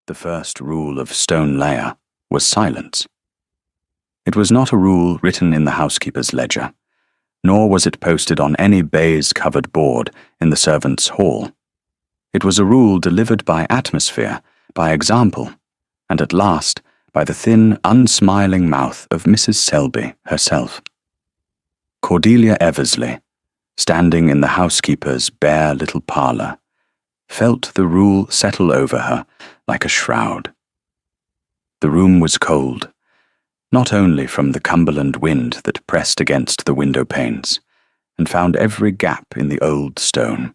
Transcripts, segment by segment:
The first rule of Stone Layer was silence. It was not a rule written in the housekeeper's ledger, nor was it posted on any baize-covered board in the servants' hall. It was a rule delivered by atmosphere, by example, and at last by the thin, unsmiling mouth of Mrs. Selby herself. Cordelia Eversley, standing in the housekeeper's bare little parlour, felt the rule settle over her like a shroud. The room was cold, not only from the Cumberland wind that pressed against the window panes and found every gap in the old stone,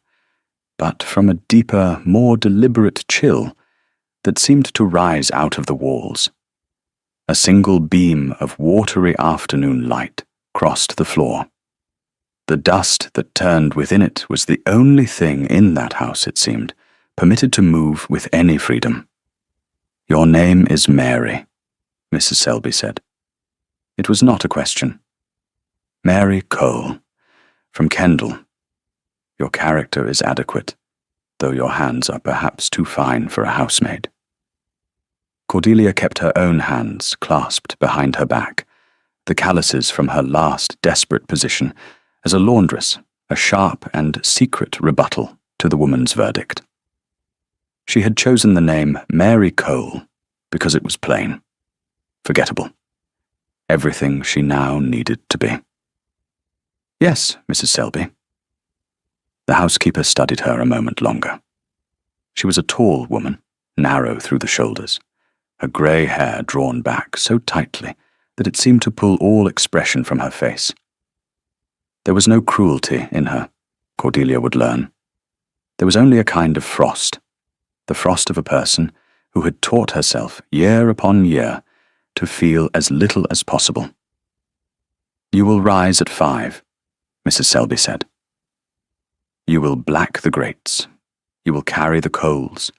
but from a deeper, more deliberate chill that seemed to rise out of the walls. A single beam of watery afternoon light crossed the floor. The dust that turned within it was the only thing in that house, it seemed, permitted to move with any freedom. "Your name is Mary," Mrs. Selby said. It was not a question. "Mary Cole, from Kendal. Your character is adequate, though your hands are perhaps too fine for a housemaid." Cordelia kept her own hands clasped behind her back, the calluses from her last desperate position as a laundress, a sharp and secret rebuttal to the woman's verdict. She had chosen the name Mary Cole because it was plain, forgettable, everything she now needed to be. "Yes, Mrs. Selby." The housekeeper studied her a moment longer. She was a tall woman, narrow through the shoulders, her grey hair drawn back so tightly that it seemed to pull all expression from her face. There was no cruelty in her, Cordelia would learn. There was only a kind of frost, the frost of a person who had taught herself year upon year to feel as little as possible. "You will rise at 5, Mrs. Selby said. "You will black the grates. You will carry the coals.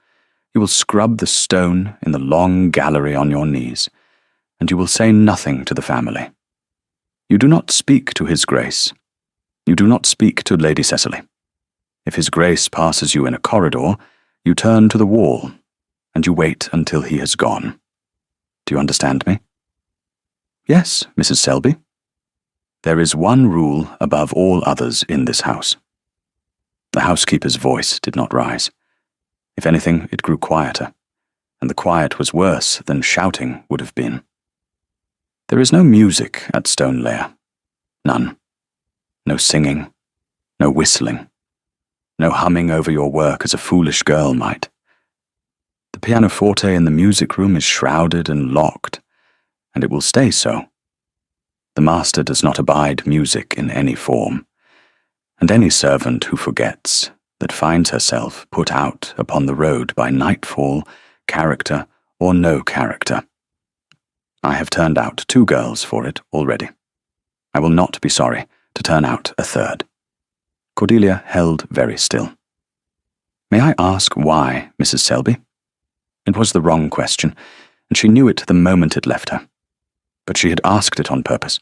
You will scrub the stone in the long gallery on your knees, and you will say nothing to the family. You do not speak to His Grace. You do not speak to Lady Cecily. If His Grace passes you in a corridor, you turn to the wall, and you wait until he has gone. Do you understand me?" "Yes, Mrs. Selby." "There is one rule above all others in this house." The housekeeper's voice did not rise. If anything, it grew quieter, and the quiet was worse than shouting would have been. "There is no music at Stone Layer. None. No singing, no whistling, no humming over your work as a foolish girl might. The pianoforte in the music room is shrouded and locked, and it will stay so. The master does not abide music in any form, and any servant who forgets, that finds herself put out upon the road by nightfall, character or no character. I have turned out 2 girls for it already. I will not be sorry to turn out a 3rd. Cordelia held very still. "May I ask why, Mrs. Selby?" It was the wrong question, and she knew it the moment it left her. But she had asked it on purpose.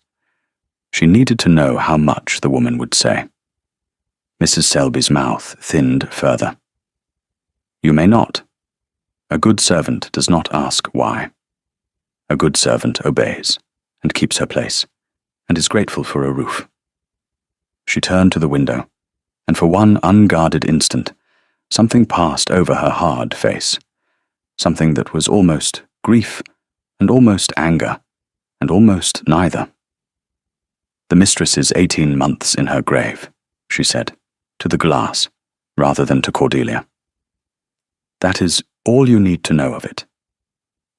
She needed to know how much the woman would say. Mrs. Selby's mouth thinned further. "You may not. A good servant does not ask why. A good servant obeys, and keeps her place, and is grateful for a roof." She turned to the window, and for one unguarded instant, something passed over her hard face, something that was almost grief, and almost anger, and almost neither. "The mistress is 18 months in her grave," she said, to the glass, rather than to Cordelia. "That is all you need to know of it.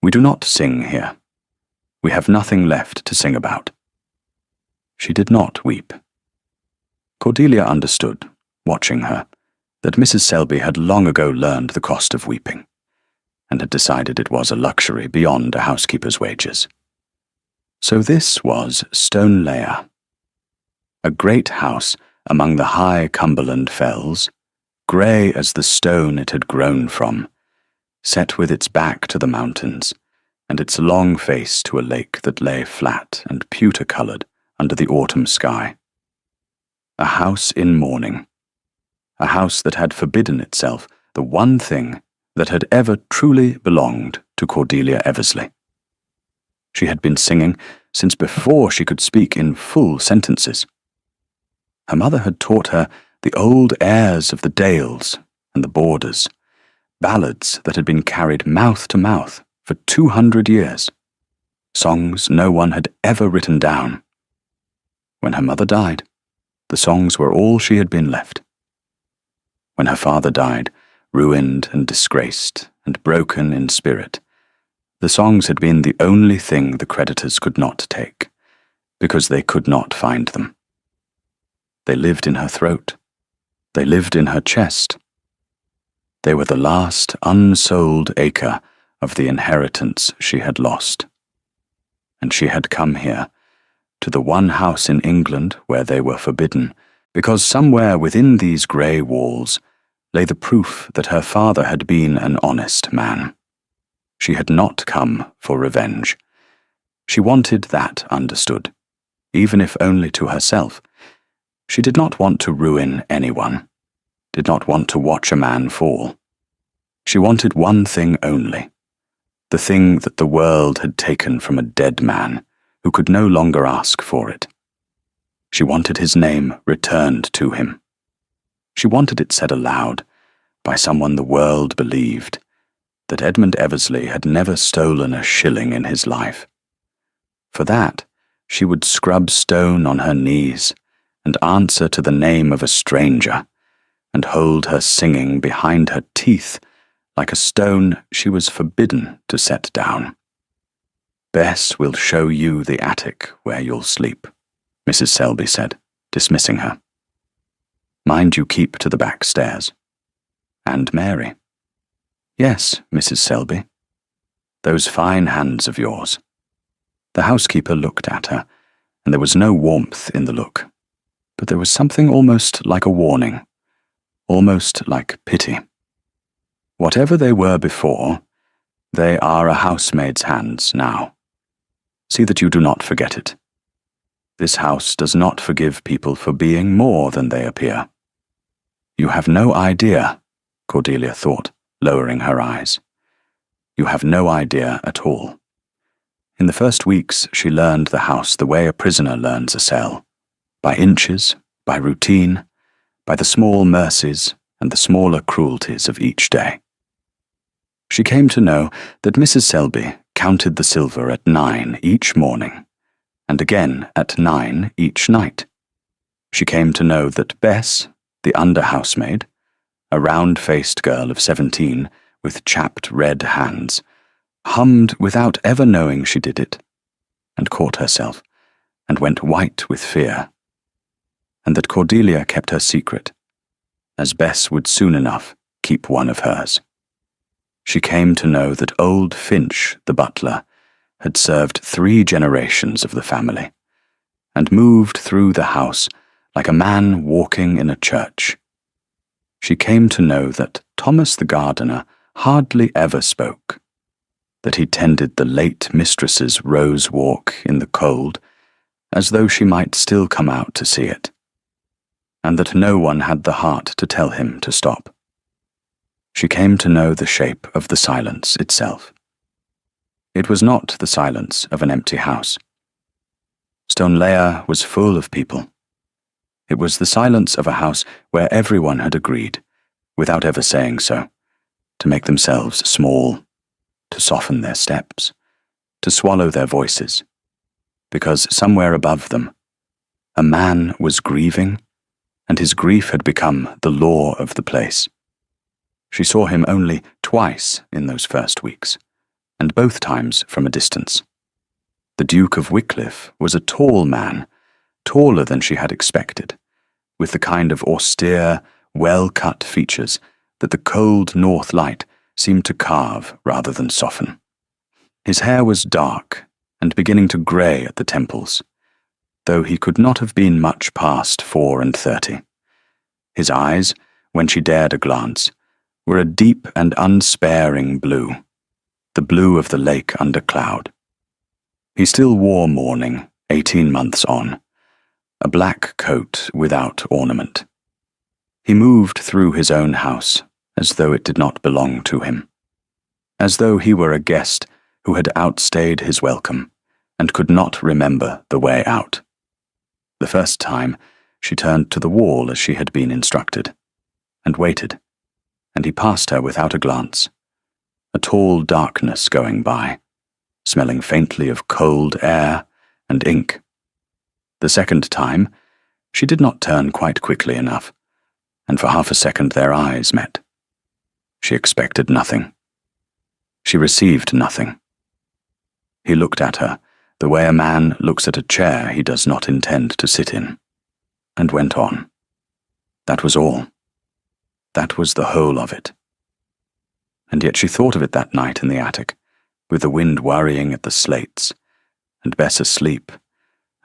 We do not sing here. We have nothing left to sing about." She did not weep. Cordelia understood, watching her, that Mrs. Selby had long ago learned the cost of weeping, and had decided it was a luxury beyond a housekeeper's wages. So this was Stone Layer, a great house among the high Cumberland fells, grey as the stone it had grown from, set with its back to the mountains, and its long face to a lake that lay flat and pewter-coloured under the autumn sky. A house in mourning, a house that had forbidden itself the one thing that had ever truly belonged to Cordelia Eversley. She had been singing since before she could speak in full sentences. Her mother had taught her the old airs of the Dales and the Borders, ballads that had been carried mouth to mouth for 200 years, songs no one had ever written down. When her mother died, the songs were all she had been left. When her father died, ruined and disgraced and broken in spirit, the songs had been the only thing the creditors could not take, because they could not find them. They lived in her throat. They lived in her chest. They were the last unsold acre of the inheritance she had lost. And she had come here, to the one house in England where they were forbidden, because somewhere within these grey walls lay the proof that her father had been an honest man. She had not come for revenge. She wanted that understood, even if only to herself. She did not want to ruin anyone, did not want to watch a man fall. She wanted one thing only, the thing that the world had taken from a dead man who could no longer ask for it. She wanted his name returned to him. She wanted it said aloud, by someone the world believed, that Edmund Eversley had never stolen a shilling in his life. For that, she would scrub stone on her knees and answer to the name of a stranger, and hold her singing behind her teeth like a stone she was forbidden to set down. "Bess will show you the attic where you'll sleep," Mrs. Selby said, dismissing her. "Mind you keep to the back stairs. And Mary." "Yes, Mrs. Selby. Those fine hands of yours." The housekeeper looked at her, and there was no warmth in the look, but there was something almost like a warning, almost like pity. Whatever they were before, they are a housemaid's hands now. See that you do not forget it. This house does not forgive people for being more than they appear. You have no idea, Cordelia thought, lowering her eyes. You have no idea at all. In the first weeks, she learned the house the way a prisoner learns a cell, by inches, by routine, by the small mercies and the smaller cruelties of each day. She came to know that Mrs. Selby counted the silver at 9 each morning, and again at 9 each night. She came to know that Bess, the under-housemaid, a round-faced girl of 17 with chapped red hands, hummed without ever knowing she did it, and caught herself, and went white with fear, and that Cordelia kept her secret, as Bess would soon enough keep one of hers. She came to know that old Finch, the butler, had served 3 generations of the family, and moved through the house like a man walking in a church. She came to know that Thomas the gardener hardly ever spoke, that he tended the late mistress's rose walk in the cold, as though she might still come out to see it, and that no one had the heart to tell him to stop. She came to know the shape of the silence itself. It was not the silence of an empty house. Stoneleigh was full of people. It was the silence of a house where everyone had agreed, without ever saying so, to make themselves small, to soften their steps, to swallow their voices, because somewhere above them, a man was grieving, and his grief had become the law of the place. She saw him only twice in those first weeks, and both times from a distance. The Duke of Wycliffe was a tall man, taller than she had expected, with the kind of austere, well-cut features that the cold north light seemed to carve rather than soften. His hair was dark and beginning to grey at the temples, though he could not have been much past 34. His eyes, when she dared a glance, were a deep and unsparing blue, the blue of the lake under cloud. He still wore mourning, 18 months on, a black coat without ornament. He moved through his own house as though it did not belong to him. as though he were a guest who had outstayed his welcome and could not remember the way out. The first time, she turned to the wall as she had been instructed, and waited, and he passed her without a glance, a tall darkness going by, smelling faintly of cold air and ink. The second time, she did not turn quite quickly enough, and for half a second their eyes met. She expected nothing. She received nothing. He looked at her, the way a man looks at a chair he does not intend to sit in, and went on. That was all. That was the whole of it. And yet she thought of it that night in the attic, with the wind worrying at the slates, and Bess asleep,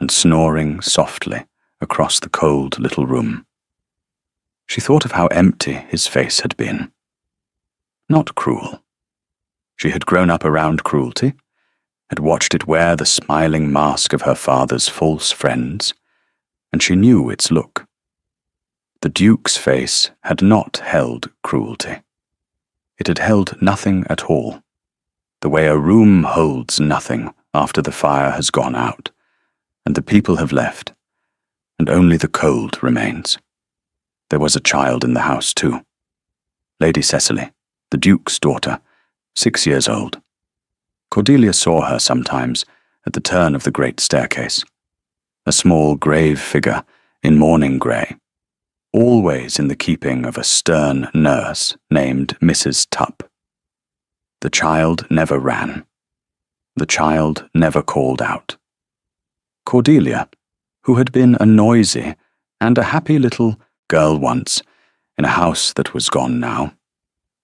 and snoring softly across the cold little room. She thought of how empty his face had been. Not cruel. She had grown up around cruelty, had watched it wear the smiling mask of her father's false friends, and she knew its look. The Duke's face had not held cruelty. It had held nothing at all, the way a room holds nothing after the fire has gone out, and the people have left, and only the cold remains. There was a child in the house too. Lady Cecily, the Duke's daughter, 6 years old. Cordelia saw her sometimes at the turn of the great staircase, a small grave figure in mourning grey, always in the keeping of a stern nurse named Mrs. Tupp. The child never ran. The child never called out. Cordelia, who had been a noisy and a happy little girl once in a house that was gone now,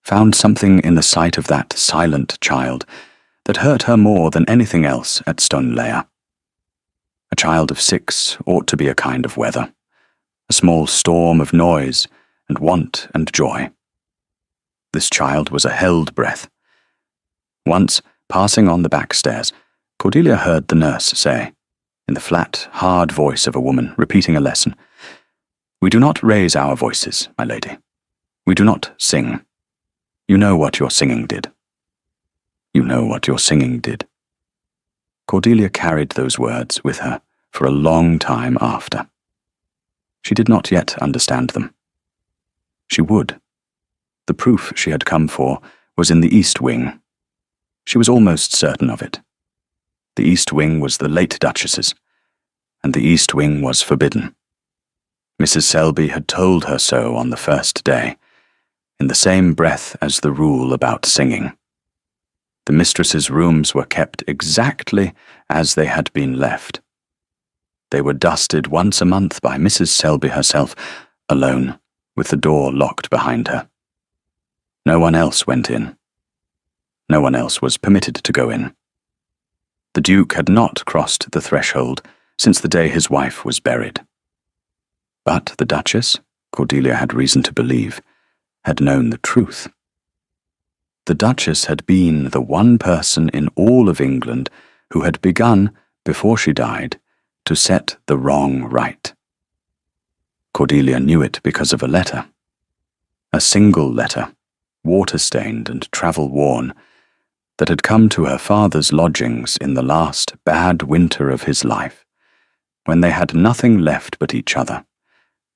found something in the sight of that silent child that hurt her more than anything else at Stoneleigh. A child of 6 ought to be a kind of weather, a small storm of noise and want and joy. This child was a held breath. Once, passing on the back stairs, Cordelia heard the nurse say, in the flat, hard voice of a woman repeating a lesson, "We do not raise our voices, my lady. We do not sing. You know what your singing did. You know what your singing did." Cordelia carried those words with her for a long time after. She did not yet understand them. She would. The proof she had come for was in the East Wing. She was almost certain of it. The East Wing was the late Duchesses, and the East Wing was forbidden. Mrs. Selby had told her so on the first day, in the same breath as the rule about singing. The mistress's rooms were kept exactly as they had been left. They were dusted once a month by Mrs. Selby herself, alone, with the door locked behind her. No one else went in. No one else was permitted to go in. The Duke had not crossed the threshold since the day his wife was buried. But the Duchess, Cordelia had reason to believe, had known the truth. The Duchess had been the one person in all of England who had begun, before she died, to set the wrong right. Cordelia knew it because of a letter. A single letter, water-stained and travel-worn, that had come to her father's lodgings in the last bad winter of his life, when they had nothing left but each other,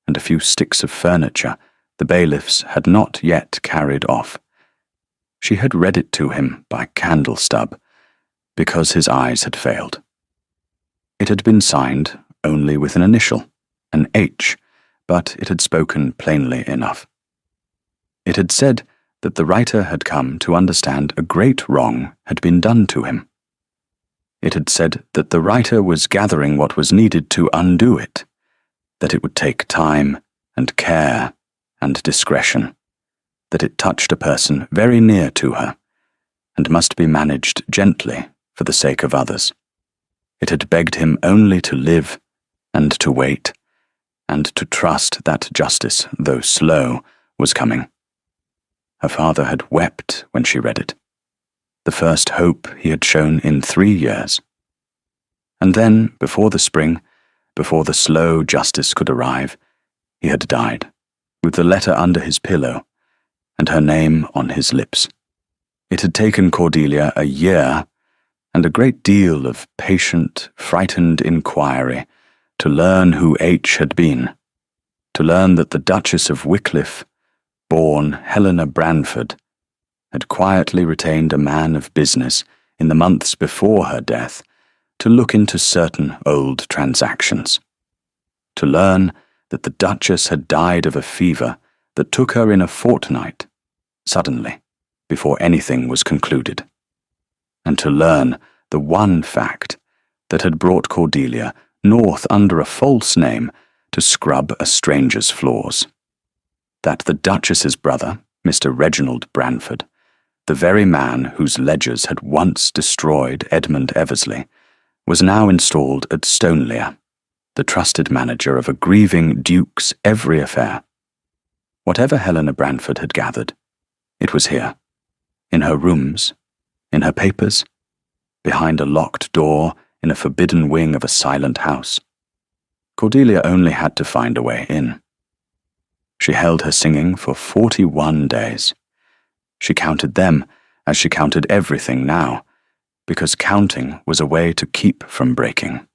and a few sticks of furniture the bailiffs had not yet carried off. She had read it to him by candle stub, because his eyes had failed. It had been signed only with an initial, an H, but it had spoken plainly enough. It had said that the writer had come to understand a great wrong had been done to him. It had said that the writer was gathering what was needed to undo it, that it would take time and care and discretion, that it touched a person very near to her, and must be managed gently for the sake of others. It had begged him only to live, and to wait, and to trust that justice, though slow, was coming. Her father had wept when she read it, the first hope he had shown in 3 years. And then, before the spring, before the slow justice could arrive, he had died, with the letter under his pillow, and her name on his lips. It had taken Cordelia a year and a great deal of patient, frightened inquiry to learn who H had been, to learn that the Duchess of Wycliffe, born Helena Branford, had quietly retained a man of business in the months before her death to look into certain old transactions, to learn that the Duchess had died of a fever that took her in a fortnight, suddenly, before anything was concluded, and to learn the one fact that had brought Cordelia north under a false name to scrub a stranger's floors, that the Duchess's brother, Mr. Reginald Branford, the very man whose ledgers had once destroyed Edmund Eversley, was now installed at Stoneleigh, the trusted manager of a grieving duke's every affair. Whatever Helena Branford had gathered, it was here, in her rooms, in her papers, behind a locked door in a forbidden wing of a silent house. Cordelia only had to find a way in. She held her singing for 41 days. She counted them as she counted everything now, because counting was a way to keep from breaking.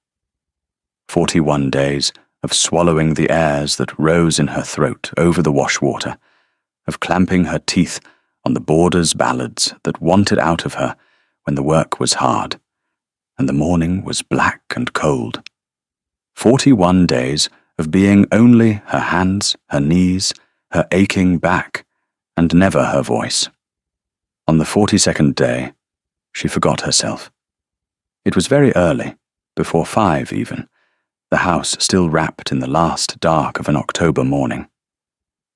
41 days of swallowing the airs that rose in her throat over the washwater, of clamping her teeth on the boarders' ballads that wanted out of her when the work was hard, and the morning was black and cold. 41 days of being only her hands, her knees, her aching back, and never her voice. On the 42nd day, she forgot herself. It was very early, before 5 even, the house still wrapped in the last dark of an October morning.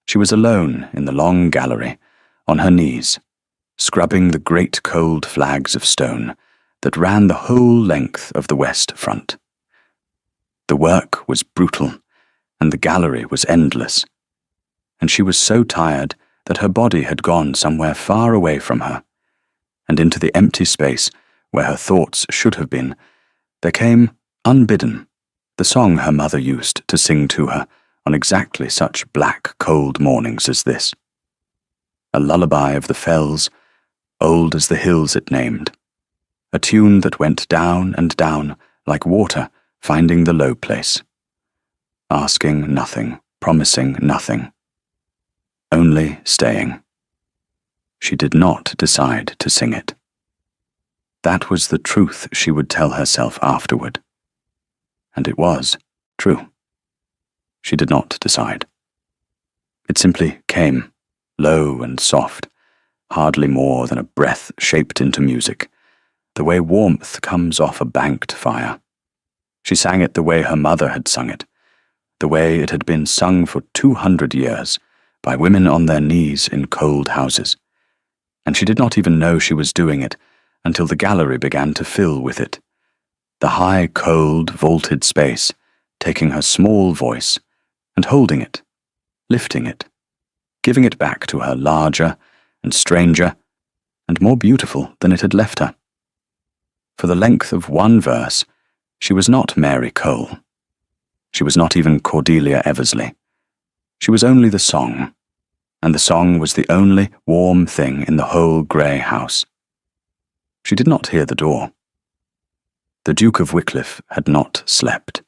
She was alone in the long gallery, on her knees, scrubbing the great cold flags of stone that ran the whole length of the west front. The work was brutal, and the gallery was endless, and she was so tired that her body had gone somewhere far away from her, and into the empty space where her thoughts should have been, there came, unbidden, the song her mother used to sing to her on exactly such black, cold mornings as this. A lullaby of the fells, old as the hills it named, a tune that went down and down like water finding the low place, asking nothing, promising nothing, only staying. She did not decide to sing it. That was the truth she would tell herself afterward. And it was true. She did not decide. It simply came, low and soft, hardly more than a breath shaped into music, the way warmth comes off a banked fire. She sang it the way her mother had sung it, the way it had been sung for 200 years by women on their knees in cold houses, and she did not even know she was doing it until the gallery began to fill with it, the high, cold, vaulted space taking her small voice and holding it, lifting it, giving it back to her larger and stranger and more beautiful than it had left her. For the length of one verse, she was not Mary Cole. She was not even Cordelia Eversley. She was only the song, and the song was the only warm thing in the whole grey house. She did not hear the door. The Duke of Wycliffe had not slept.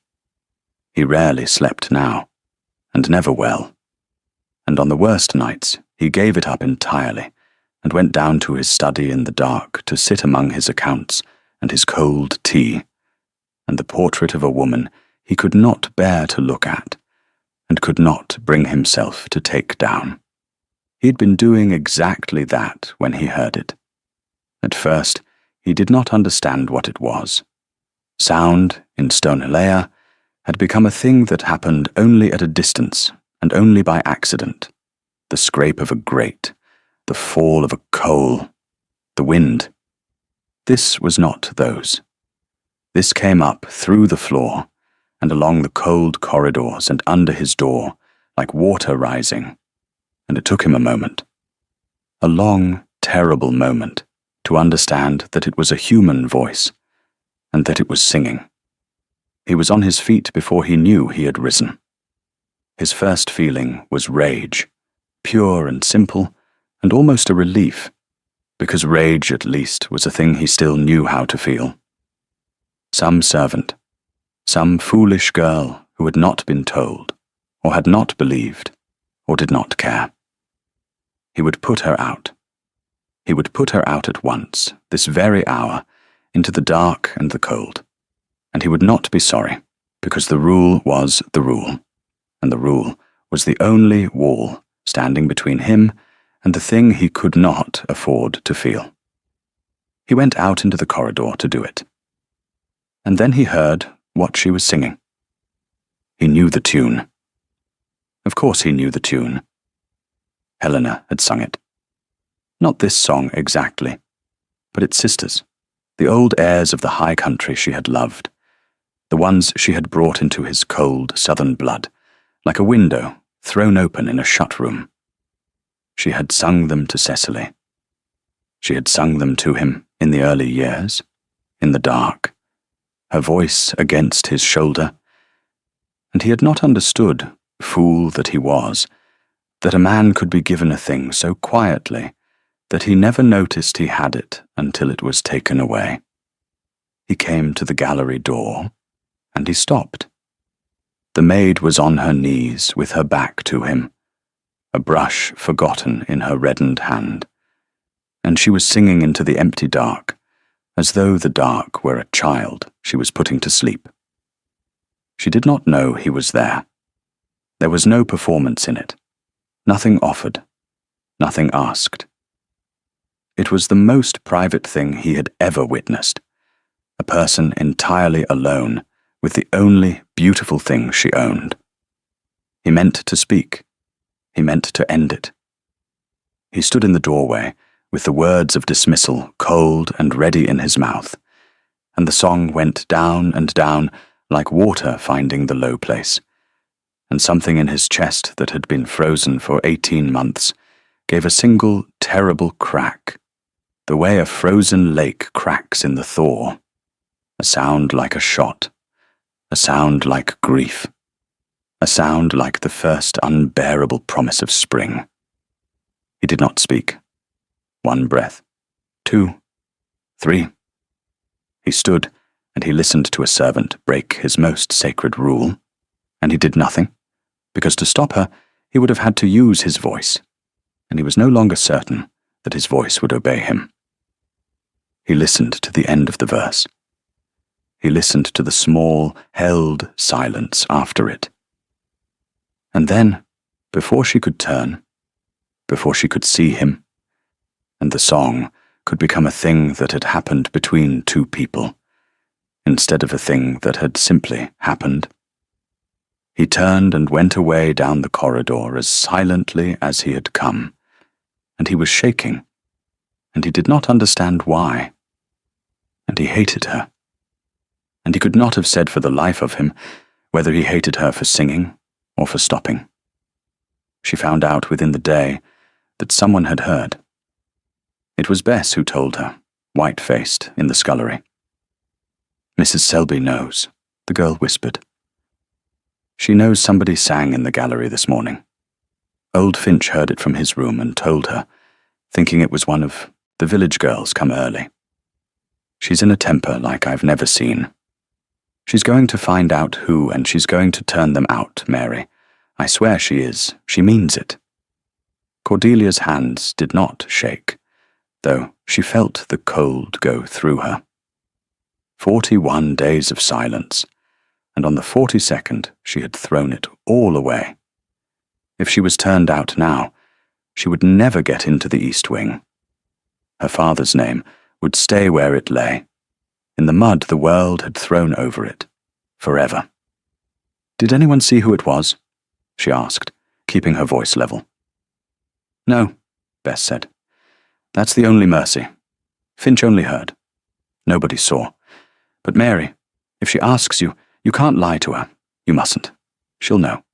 He rarely slept now, and never well, and on the worst nights he gave it up entirely and went down to his study in the dark to sit among his accounts and his cold tea, and the portrait of a woman he could not bear to look at, and could not bring himself to take down. He had been doing exactly that when he heard it. At first, he did not understand what it was. Sound, in Stoneleigh, had become a thing that happened only at a distance, and only by accident. The scrape of a grate, the fall of a coal, the wind. This was not those. This came up through the floor, and along the cold corridors and under his door, like water rising, and it took him a moment, a long, terrible moment, to understand that it was a human voice, and that it was singing. He was on his feet before he knew he had risen. His first feeling was rage, pure and simple, and almost a relief. because rage at least was a thing he still knew how to feel. Some servant, some foolish girl who had not been told, or had not believed, or did not care. He would put her out. He would put her out at once, this very hour, into the dark and the cold. And he would not be sorry, because the rule was the rule, and the rule was the only wall standing between him and the thing he could not afford to feel. He went out into the corridor to do it. And then he heard what she was singing. He knew the tune. Of course he knew the tune. Helena had sung it. Not this song exactly, but its sisters, the old airs of the high country she had loved, the ones she had brought into his cold southern blood, like a window thrown open in a shut room. She had sung them to Cecily. She had sung them to him in the early years, in the dark, her voice against his shoulder, and he had not understood, fool that he was, that a man could be given a thing so quietly that he never noticed he had it until it was taken away. He came to the gallery door, and he stopped. The maid was on her knees with her back to him, a brush forgotten in her reddened hand, and she was singing into the empty dark, as though the dark were a child she was putting to sleep. She did not know he was there. There was no performance in it, nothing offered, nothing asked. It was the most private thing he had ever witnessed, a person entirely alone with the only beautiful thing she owned. He meant to speak. He meant to end it. He stood in the doorway with the words of dismissal cold and ready in his mouth, and the song went down and down like water finding the low place, and something in his chest that had been frozen for 18 months gave a single terrible crack, the way a frozen lake cracks in the thaw, a sound like a shot, a sound like grief, a sound like the first unbearable promise of spring. He did not speak. 1 breath, 2, 3. He stood, and he listened to a servant break his most sacred rule, and he did nothing, because to stop her he would have had to use his voice, and he was no longer certain that his voice would obey him. He listened to the end of the verse. He listened to the small, held silence after it. And then, before she could turn, before she could see him, and the song could become a thing that had happened between two people, instead of a thing that had simply happened, he turned and went away down the corridor as silently as he had come, and he was shaking, and he did not understand why, and he hated her. And he could not have said for the life of him whether he hated her for singing or for stopping. She found out within the day that someone had heard. It was Bess who told her, white-faced, in the scullery. "Mrs. Selby knows," the girl whispered. "She knows somebody sang in the gallery this morning. Old Finch heard it from his room and told her, thinking it was one of the village girls come early. She's in a temper like I've never seen. She's going to find out who, and she's going to turn them out, Mary. I swear she is. She means it." Cordelia's hands did not shake, though she felt the cold go through her. 41 days of silence, and on the 42nd she had thrown it all away. If she was turned out now, she would never get into the East Wing. Her father's name would stay where it lay, in the mud the world had thrown over it, forever. "Did anyone see who it was?" she asked, keeping her voice level. "No," Bess said. "That's the only mercy. Finch only heard. Nobody saw. But Mary, if she asks you, you can't lie to her. You mustn't. She'll know."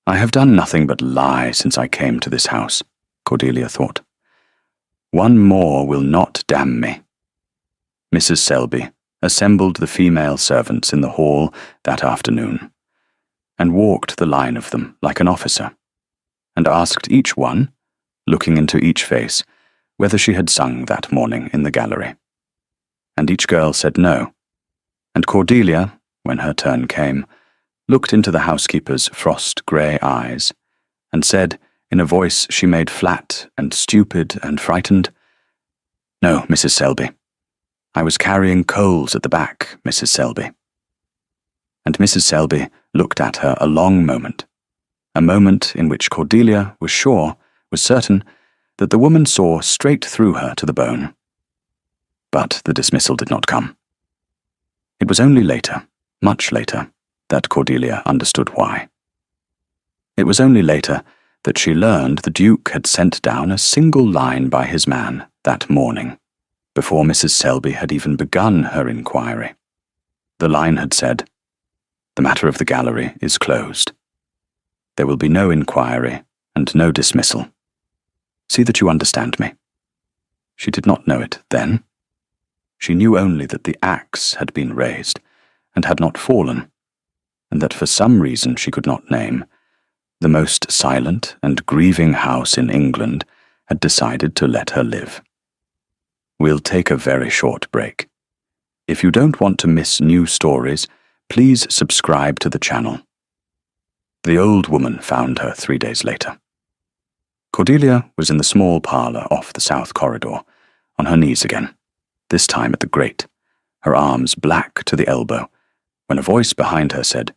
"I have done nothing but lie since I came to this house," Cordelia thought. "One more will not damn me." Mrs. Selby assembled the female servants in the hall that afternoon, and walked the line of them like an officer, and asked each one, looking into each face, whether she had sung that morning in the gallery. And each girl said no, and Cordelia, when her turn came, looked into the housekeeper's frost-grey eyes, and said, in a voice she made flat and stupid and frightened, "No, Mrs. Selby. I was carrying coals at the back, Mrs. Selby." And Mrs. Selby looked at her a long moment, a moment in which Cordelia was certain, that the woman saw straight through her to the bone. But the dismissal did not come. It was only later, much later, that Cordelia understood why. It was only later that she learned the Duke had sent down a single line by his man that morning, before Mrs. Selby had even begun her inquiry. The line had said, "The matter of the gallery is closed. There will be no inquiry and no dismissal. See that you understand me." She did not know it then. She knew only that the axe had been raised and had not fallen, and that for some reason she could not name, the most silent and grieving house in England had decided to let her live. We'll take a very short break. If you don't want to miss new stories, please subscribe to the channel. The old woman found her 3 days later. Cordelia was in the small parlour off the south corridor, on her knees again, this time at the grate, her arms black to the elbow, when a voice behind her said,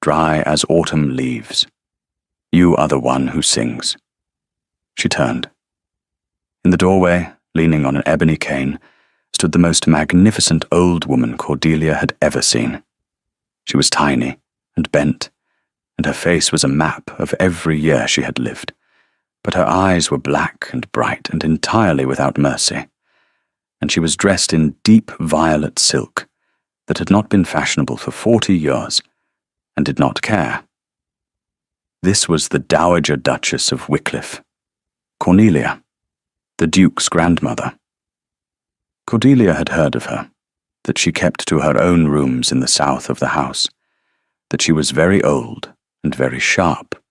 "Dry as autumn leaves. You are the one who sings." She turned. In the doorway, leaning on an ebony cane, stood the most magnificent old woman Cordelia had ever seen. She was tiny and bent, and her face was a map of every year she had lived, but her eyes were black and bright and entirely without mercy, and she was dressed in deep violet silk that had not been fashionable for 40 years, and did not care. This was the Dowager Duchess of Wycliffe, Cornelia, the Duke's grandmother. Cordelia had heard of her, that she kept to her own rooms in the south of the house, that she was very old and very sharp,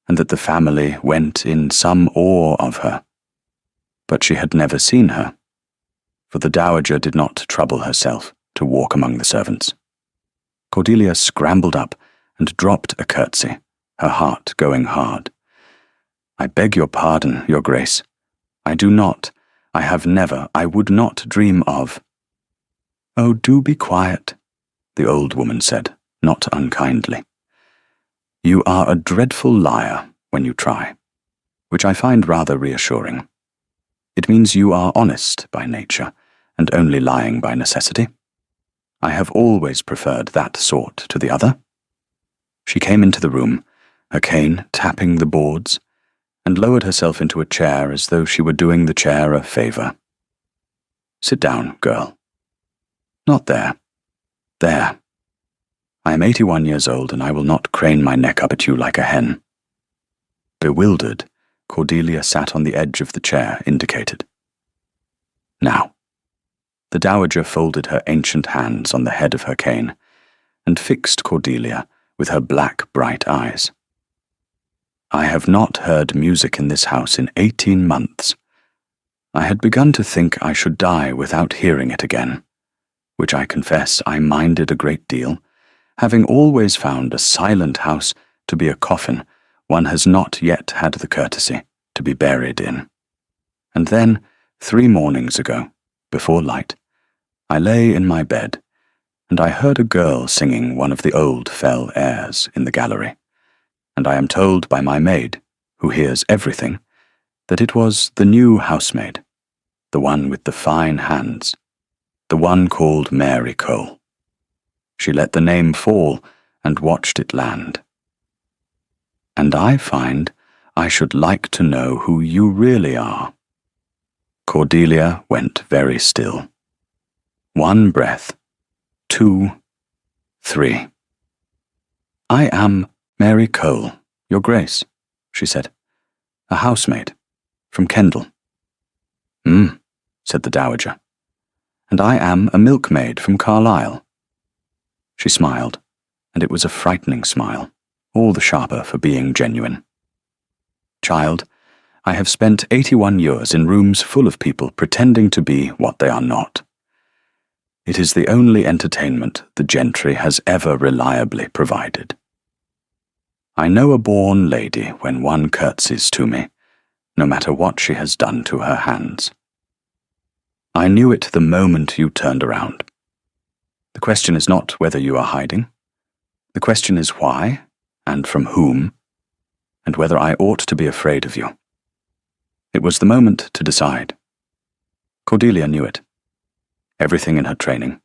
and that the family went in some awe of her. But she had never seen her, for the dowager did not trouble herself to walk among the servants. Cordelia scrambled up and dropped a curtsy, her heart going hard. "I beg your pardon, your grace. I do not, I have never, I would not dream of—" "Oh, do be quiet," the old woman said, not unkindly. "You are a dreadful liar when you try, which I find rather reassuring. It means you are honest by nature, and only lying by necessity. I have always preferred that sort to the other." She came into the room, her cane tapping the boards, and lowered herself into a chair as though she were doing the chair a favour. "Sit down, girl. Not there. There. I am 81 years old, and I will not crane my neck up at you like a hen." Bewildered, Cordelia sat on the edge of the chair indicated. "Now." The dowager folded her ancient hands on the head of her cane, and fixed Cordelia with her black, bright eyes. "I have not heard music in this house in 18 months. I had begun to think I should die without hearing it again, which I confess I minded a great deal, having always found a silent house to be a coffin one has not yet had the courtesy to be buried in. And then, 3 mornings ago, before light, I lay in my bed, and I heard a girl singing one of the old fell airs in the gallery, and I am told by my maid, who hears everything, that it was the new housemaid, the one with the fine hands, the one called Mary Cole. She let the name fall and watched it land. And I find I should like to know who you really are." Cordelia went very still. 1 breath, 2, 3. "I am Mary Cole, your grace," she said, "a housemaid from Kendal." Said the dowager. "And I am a milkmaid from Carlisle." She smiled, and it was a frightening smile, all the sharper for being genuine. "Child, I have spent 81 years in rooms full of people pretending to be what they are not. It is the only entertainment the gentry has ever reliably provided. I know a born lady when one curtsies to me, no matter what she has done to her hands. I knew it the moment you turned around. The question is not whether you are hiding. The question is why, and from whom, and whether I ought to be afraid of you. It was the moment to decide. Cordelia knew it. Everything in her training,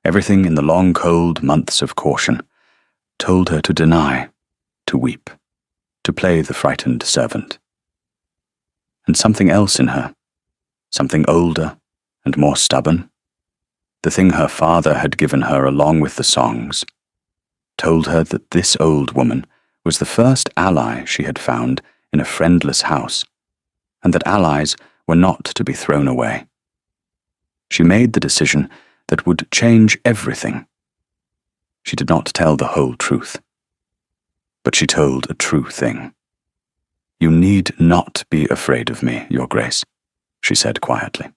everything in the long cold months of caution, told her to deny, to weep, to play the frightened servant. And something else in her, something older and more stubborn, the thing her father had given her along with the songs, told her that this old woman was the first ally she had found in a friendless house, and that allies were not to be thrown away. She made the decision that would change everything. She did not tell the whole truth, but she told a true thing. "You need not be afraid of me, Your Grace," she said quietly.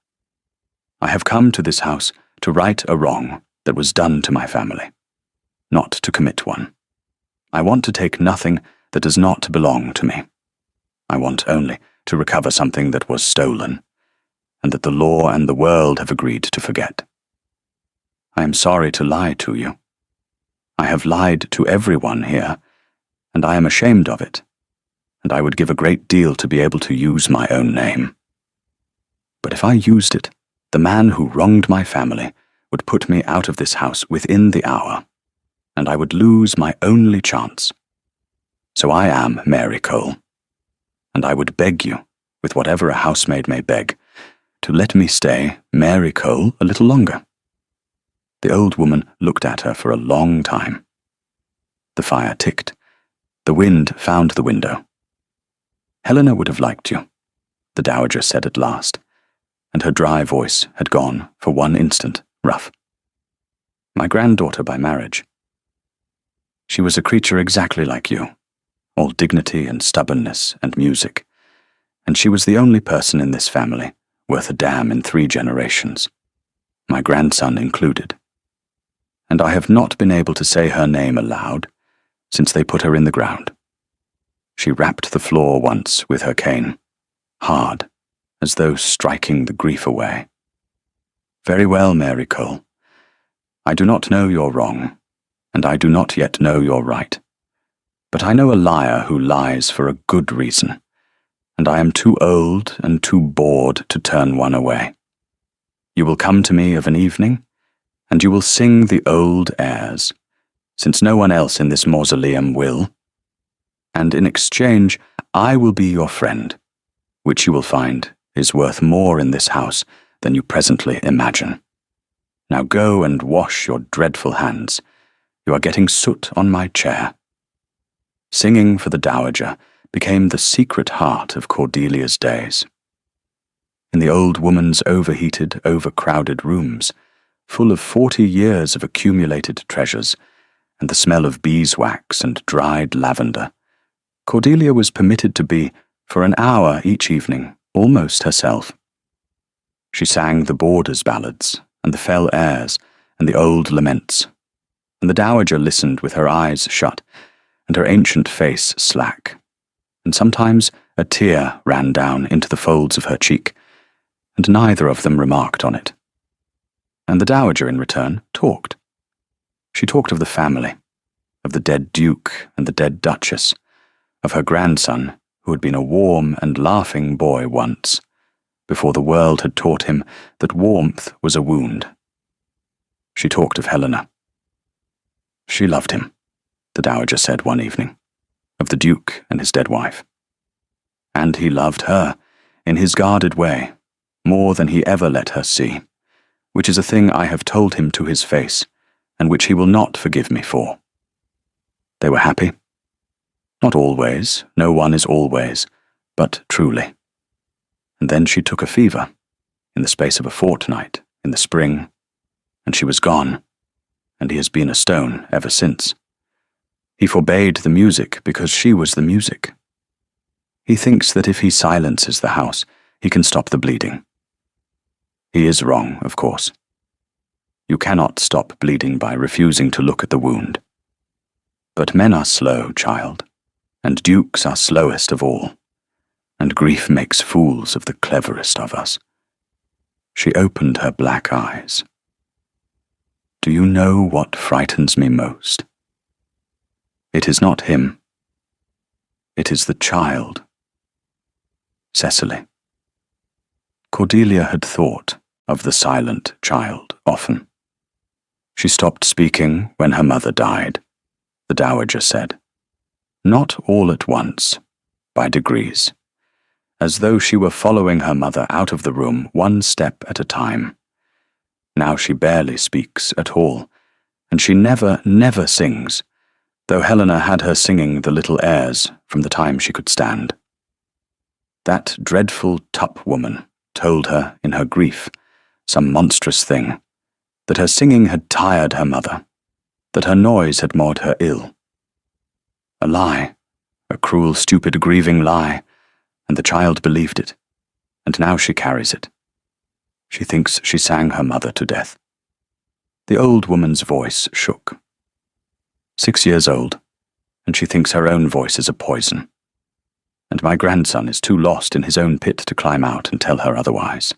"I have come to this house to right a wrong that was done to my family, not to commit one. I want to take nothing that does not belong to me. I want only to recover something that was stolen, and that the law and the world have agreed to forget. I am sorry to lie to you. I have lied to everyone here, and I am ashamed of it, and I would give a great deal to be able to use my own name. But if I used it, the man who wronged my family would put me out of this house within the hour, and I would lose my only chance. So I am Mary Cole, and I would beg you, with whatever a housemaid may beg, to let me stay Mary Cole a little longer." The old woman looked at her for a long time. The fire ticked. The wind found the window. "Helena would have liked you," the dowager said at last, and her dry voice had gone, for one instant, rough. "My granddaughter by marriage. She was a creature exactly like you, all dignity and stubbornness and music, and she was the only person in this family worth a damn in 3 generations, my grandson included. And I have not been able to say her name aloud since they put her in the ground. She rapped the floor once with her cane, hard, as though striking the grief away. Very well, Mary Cole. I do not know you're wrong, and I do not yet know you're right. But I know a liar who lies for a good reason, and I am too old and too bored to turn one away. You will come to me of an evening, and you will sing the old airs, since no one else in this mausoleum will, and in exchange I will be your friend, which you will find is worth more in this house than you presently imagine. Now go and wash your dreadful hands. You are getting soot on my chair." Singing for the dowager became the secret heart of Cordelia's days. In the old woman's overheated, overcrowded rooms, full of 40 years of accumulated treasures, and the smell of beeswax and dried lavender, Cordelia was permitted to be, for an hour each evening, almost herself. She sang the Borders ballads, and the fell airs, and the old laments, and the dowager listened with her eyes shut, and her ancient face slack, and sometimes a tear ran down into the folds of her cheek, and neither of them remarked on it. And the dowager, in return, talked. She talked of the family, of the dead duke and the dead duchess, of her grandson, who had been a warm and laughing boy once, before the world had taught him that warmth was a wound. She talked of Helena. She loved him, the dowager said one evening, of the duke and his dead wife. And he loved her, in his guarded way, more than he ever let her see, which is a thing I have told him to his face, and which he will not forgive me for. They were happy. Not always, no one is always, but truly. And then she took a fever, in the space of a fortnight, in the spring, and she was gone, and he has been a stone ever since. He forbade the music because she was the music. He thinks that if he silences the house, he can stop the bleeding. He is wrong, of course. You cannot stop bleeding by refusing to look at the wound. But men are slow, child, and dukes are slowest of all, and grief makes fools of the cleverest of us. She opened her black eyes. Do you know what frightens me most? It is not him. It is the child. Cecily. Cordelia had thought of the silent child often. She stopped speaking when her mother died, the dowager said. Not all at once, by degrees, as though she were following her mother out of the room one step at a time. Now she barely speaks at all, and she never sings, though Helena had her singing the little airs from the time she could stand. That dreadful Tup woman told her in her grief some monstrous thing, that her singing had tired her mother, that her noise had made her ill. A lie, a cruel, stupid, grieving lie, and the child believed it, and now she carries it. She thinks she sang her mother to death. The old woman's voice shook. 6 years old, and she thinks her own voice is a poison. And my grandson is too lost in his own pit to climb out and tell her otherwise.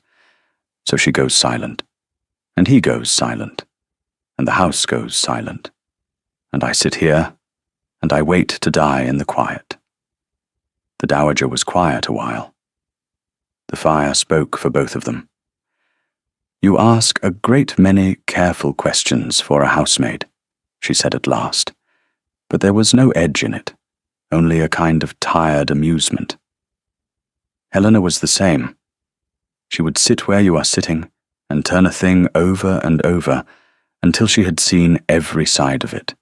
So she goes silent, and he goes silent, and the house goes silent, and I sit here, and I wait to die in the quiet. The dowager was quiet a while. The fire spoke for both of them. You ask a great many careful questions for a housemaid, she said at last, but there was no edge in it, only a kind of tired amusement. Helena was the same. She would sit where you are sitting and turn a thing over and over until she had seen every side of it.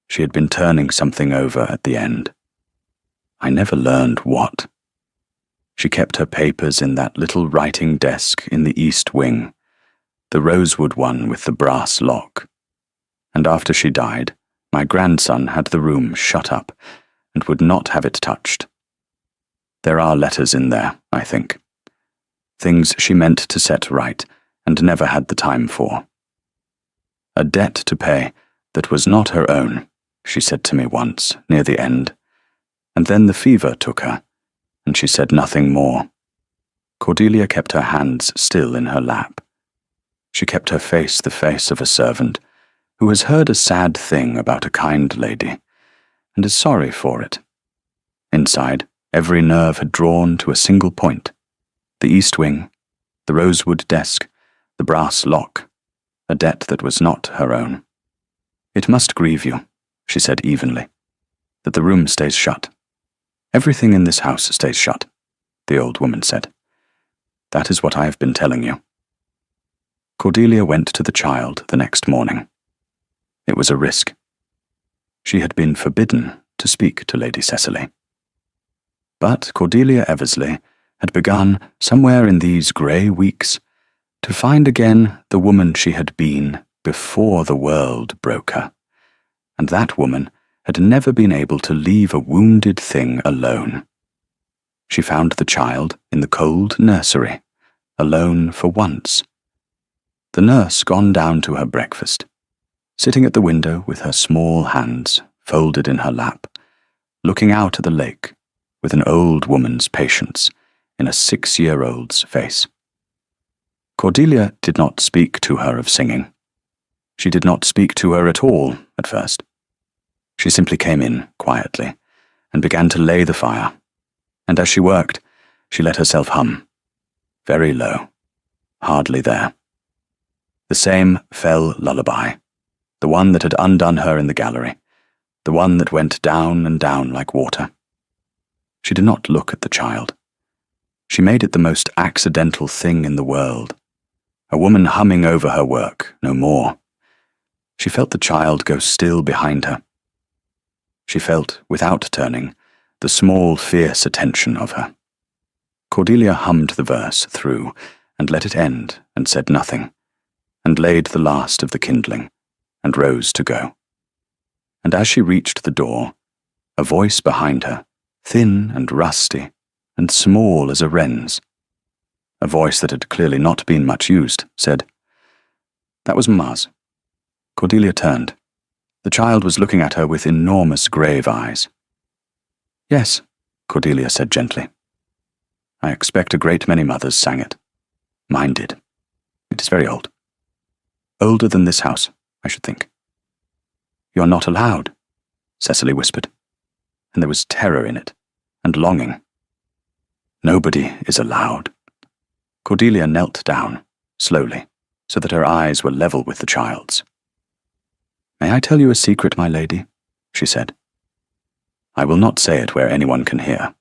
She had been turning something over at the end. I never learned what. She kept her papers in that little writing desk in the east wing, the rosewood one with the brass lock. And after she died, my grandson had the room shut up and would not have it touched. There are letters in there, I think. Things she meant to set right and never had the time for. A debt to pay that was not her own, she said to me once, near the end. And then the fever took her, and she said nothing more. Cordelia kept her hands still in her lap. She kept her face the face of a servant who has heard a sad thing about a kind lady, and is sorry for it. Inside, every nerve had drawn to a single point. The east wing, the rosewood desk, the brass lock, a debt that was not her own. It must grieve you, she said evenly, that the room stays shut. Everything in this house stays shut, the old woman said. That is what I have been telling you. Cordelia went to the child the next morning. It was a risk. She had been forbidden to speak to Lady Cecily. But Cordelia Eversley had begun, somewhere in these grey weeks, to find again the woman she had been before the world broke her, and that woman had never been able to leave a wounded thing alone. She found the child in the cold nursery, alone for once. The nurse gone down to her breakfast, sitting at the window with her small hands folded in her lap, looking out at the lake with an old woman's patience in a 6-year-old's face. Cordelia did not speak to her of singing. She did not speak to her at all at first. She simply came in quietly and began to lay the fire, and as she worked, she let herself hum, very low, hardly there. The same fell lullaby, the one that had undone her in the gallery, the one that went down and down like water. She did not look at the child. She made it the most accidental thing in the world, a woman humming over her work, no more. She felt the child go still behind her. She felt, without turning, the small, fierce attention of her. Cordelia hummed the verse through, and let it end, and said nothing, and laid the last of the kindling, and rose to go. And as she reached the door, a voice behind her thin and rusty, and small as a wren's. A voice that had clearly not been much used said, "That was Mars." Cordelia turned. The child was looking at her with enormous grave eyes. "Yes," Cordelia said gently. "I expect a great many mothers sang it. Mine did. It is very old. Older than this house, I should think." "You're not allowed," Cecily whispered, and there was terror in it, and longing. "Nobody is allowed." Cordelia knelt down, slowly, so that her eyes were level with the child's. "May I tell you a secret, my lady?" she said. "I will not say it where anyone can hear,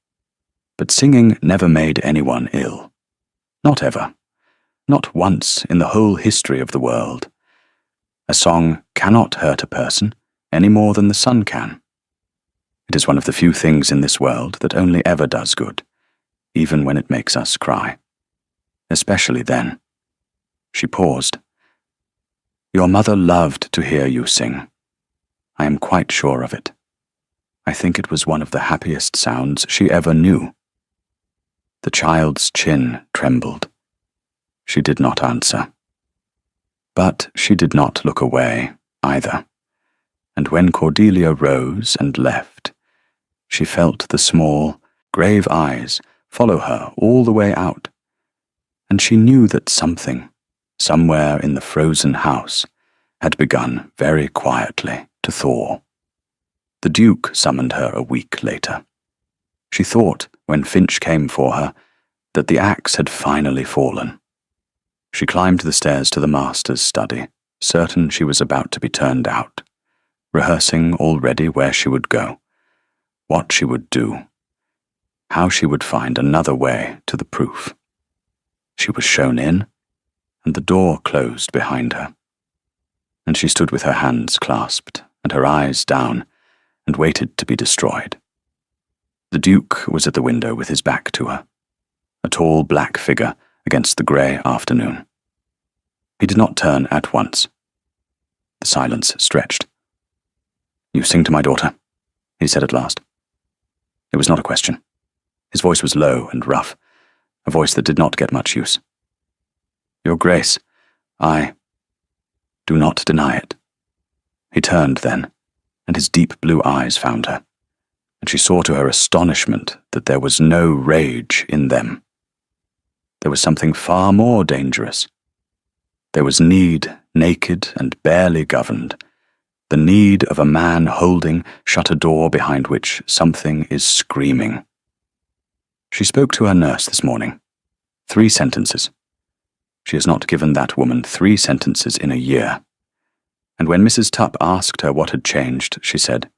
but singing never made anyone ill. Not ever. Not once in the whole history of the world. A song cannot hurt a person any more than the sun can. It is one of the few things in this world that only ever does good, even when it makes us cry. Especially then." She paused. "Your mother loved to hear you sing. I am quite sure of it. I think it was one of the happiest sounds she ever knew." The child's chin trembled. She did not answer. But she did not look away, either, and when Cordelia rose and left, she felt the small, grave eyes follow her all the way out, and she knew that something, somewhere in the frozen house, had begun very quietly to thaw. The Duke summoned her a week later. She thought, when Finch came for her, that the axe had finally fallen. She climbed the stairs to the master's study, certain she was about to be turned out, rehearsing already where she would go, what she would do, how she would find another way to the proof. She was shown in, and the door closed behind her, and she stood with her hands clasped and her eyes down and waited to be destroyed. The Duke was at the window with his back to her, a tall black figure against the grey afternoon. He did not turn at once. The silence stretched. "You sing to my daughter," he said at last. It was not a question. His voice was low and rough, a voice that did not get much use. "Your Grace, I do not deny it." He turned then, and his deep blue eyes found her, and she saw to her astonishment that there was no rage in them. There was something far more dangerous. There was need, naked and barely governed, the need of a man holding shut a door behind which something is screaming. She spoke to her nurse this morning. 3 sentences. She has not given that woman 3 sentences in a year. And when Mrs. Tupp asked her what had changed, she said,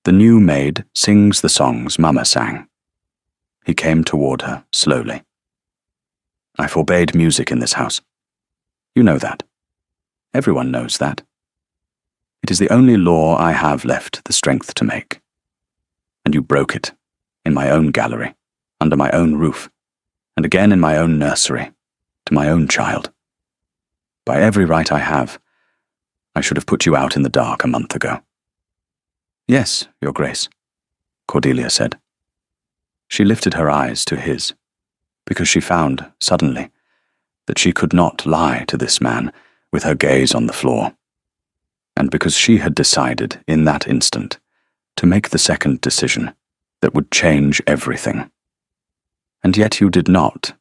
"The new maid sings the songs Mama sang." He came toward her slowly. "I forbade music in this house. You know that. Everyone knows that. It is the only law I have left the strength to make. And you broke it, in my own gallery, under my own roof, and again in my own nursery, to my own child. By every right I have, I should have put you out in the dark a month ago." "Yes, Your Grace," Cordelia said. She lifted her eyes to his, because she found, suddenly, that she could not lie to this man with her gaze on the floor, and because she had decided, in that instant, to make the second decision that would change everything. "And yet you did not.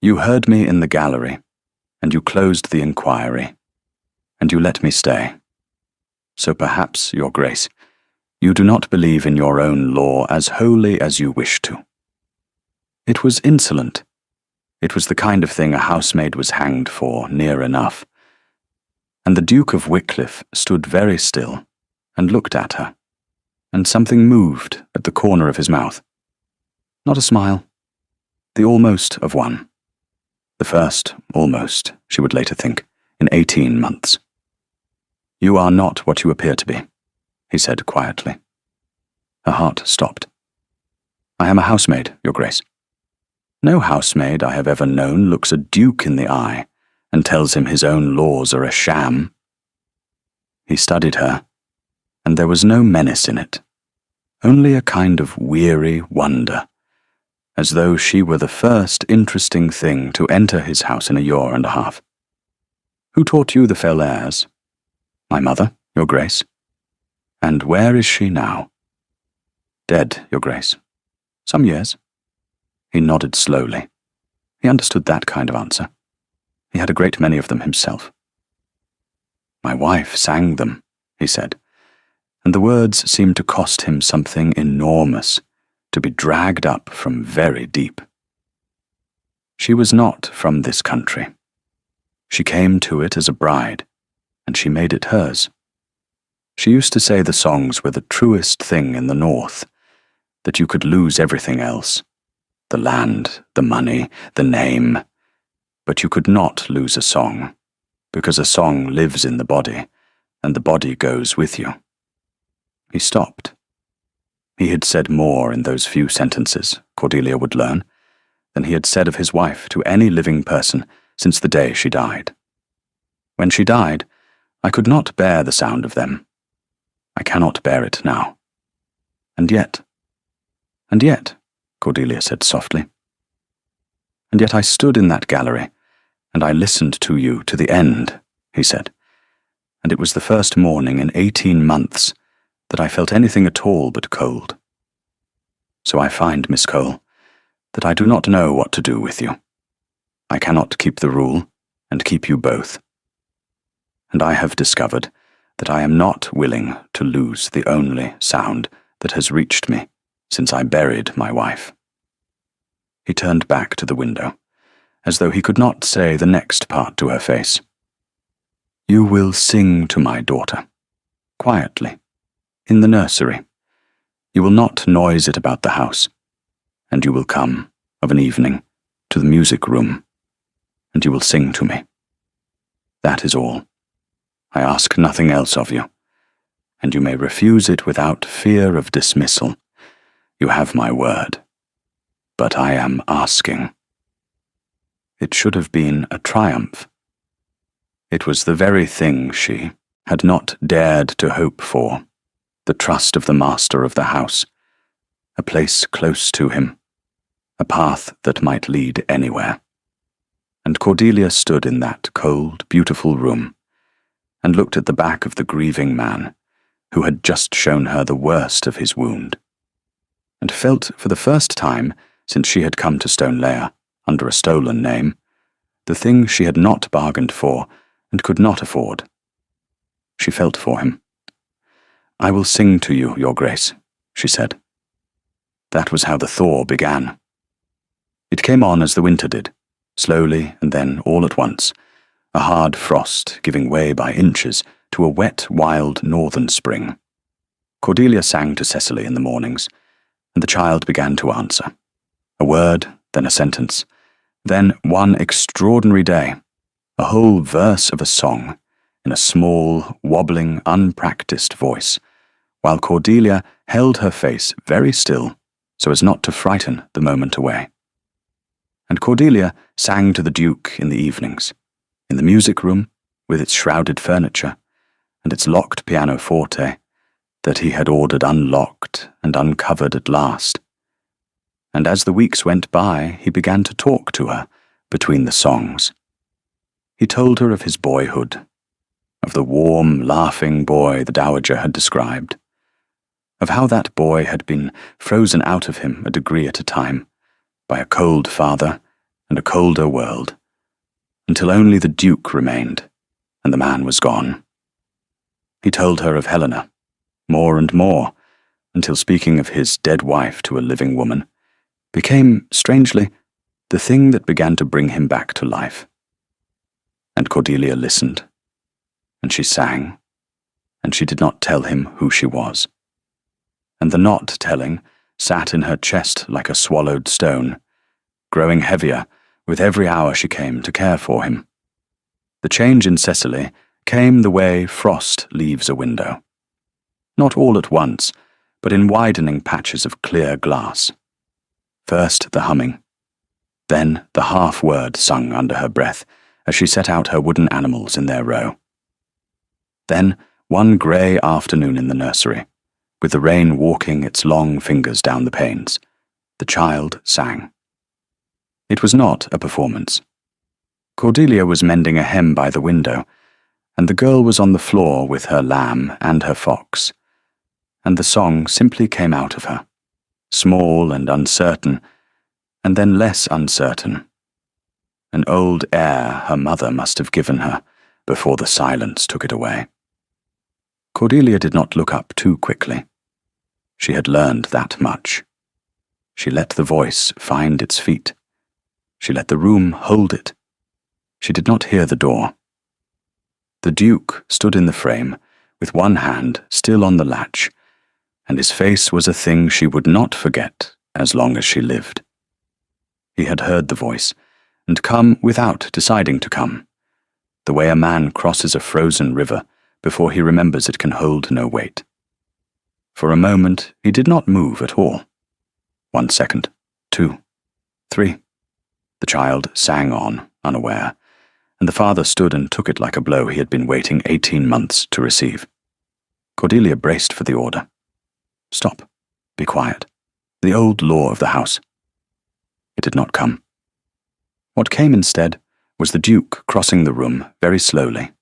You heard me in the gallery, and you closed the inquiry, and you let me stay. So perhaps, Your Grace, you do not believe in your own law as wholly as you wish to." It was insolent. It was the kind of thing a housemaid was hanged for, near enough. And the Duke of Wycliffe stood very still and looked at her, and something moved at the corner of his mouth. Not a smile, the almost of one. The first, almost, she would later think, in 18 months. "You are not what you appear to be," he said quietly. Her heart stopped. "I am a housemaid, Your Grace. No housemaid I have ever known looks a duke in the eye and tells him his own laws are a sham." He studied her, and there was no menace in it, only a kind of weary wonder, as though she were the first interesting thing to enter his house in a year and a half. Who taught you the fell airs? My mother, your grace. And where is she now? Dead, your grace. Some years. He nodded slowly. He understood that kind of answer. He had a great many of them himself. My wife sang them, he said, and the words seemed to cost him something enormous, to be dragged up from very deep. She was not from this country. She came to it as a bride, and she made it hers. She used to say the songs were the truest thing in the north, that you could lose everything else, the land, the money, the name, but you could not lose a song, because a song lives in the body, and the body goes with you. He stopped. He had said more in those few sentences, Cordelia would learn, than he had said of his wife to any living person since the day she died. When she died, I could not bear the sound of them. I cannot bear it now. And yet, Cordelia said softly. And yet I stood in that gallery, and I listened to you to the end, he said, and it was the first morning in 18 months that I felt anything at all but cold. So I find, Miss Cole, that I do not know what to do with you. I cannot keep the rule, and keep you both. And I have discovered that I am not willing to lose the only sound that has reached me since I buried my wife. He turned back to the window, as though he could not say the next part to her face. You will sing to my daughter, quietly, in the nursery. You will not noise it about the house, and you will come, of an evening, to the music room, and you will sing to me. That is all. I ask nothing else of you, and you may refuse it without fear of dismissal. You have my word. But I am asking. It should have been a triumph. It was the very thing she had not dared to hope for, the trust of the master of the house, a place close to him, a path that might lead anywhere. And Cordelia stood in that cold, beautiful room, and looked at the back of the grieving man, who had just shown her the worst of his wound, and felt for the first time since she had come to Stoneleigh under a stolen name, the thing she had not bargained for and could not afford. She felt for him. I will sing to you, your grace, she said. That was how the thaw began. It came on as the winter did, slowly and then all at once, a hard frost giving way by inches to a wet, wild northern spring. Cordelia sang to Cecily in the mornings, and the child began to answer. A word, then a sentence, then one extraordinary day, a whole verse of a song, in a small, wobbling, unpracticed voice, while Cordelia held her face very still so as not to frighten the moment away. And Cordelia sang to the Duke in the evenings, in the music room, with its shrouded furniture, and its locked pianoforte, that he had ordered unlocked and uncovered at last. And as the weeks went by, he began to talk to her between the songs. He told her of his boyhood, of the warm, laughing boy the dowager had described, of how that boy had been frozen out of him a degree at a time, by a cold father and a colder world, until only the Duke remained, and the man was gone. He told her of Helena, more and more, until speaking of his dead wife to a living woman became, strangely, the thing that began to bring him back to life. And Cordelia listened, and she sang, and she did not tell him who she was. And the not telling sat in her chest like a swallowed stone, growing heavier with every hour she came to care for him. The change in Cecily came the way frost leaves a window. Not all at once, but in widening patches of clear glass. First the humming, then the half-word sung under her breath as she set out her wooden animals in their row. Then, one grey afternoon in the nursery, with the rain walking its long fingers down the panes. The child sang. It was not a performance. Cordelia was mending a hem by the window, and the girl was on the floor with her lamb and her fox, and the song simply came out of her, small and uncertain, and then less uncertain. An old air her mother must have given her before the silence took it away. Cordelia did not look up too quickly. She had learned that much. She let the voice find its feet. She let the room hold it. She did not hear the door. The Duke stood in the frame, with one hand still on the latch, and his face was a thing she would not forget as long as she lived. He had heard the voice, and come without deciding to come, the way a man crosses a frozen river before he remembers it can hold no weight. For a moment he did not move at all. 1 second, 2, 3. The child sang on, unaware, and the father stood and took it like a blow he had been waiting 18 months to receive. Cordelia braced for the order. Stop. Be quiet. The old law of the house. It did not come. What came instead was the Duke crossing the room very slowly,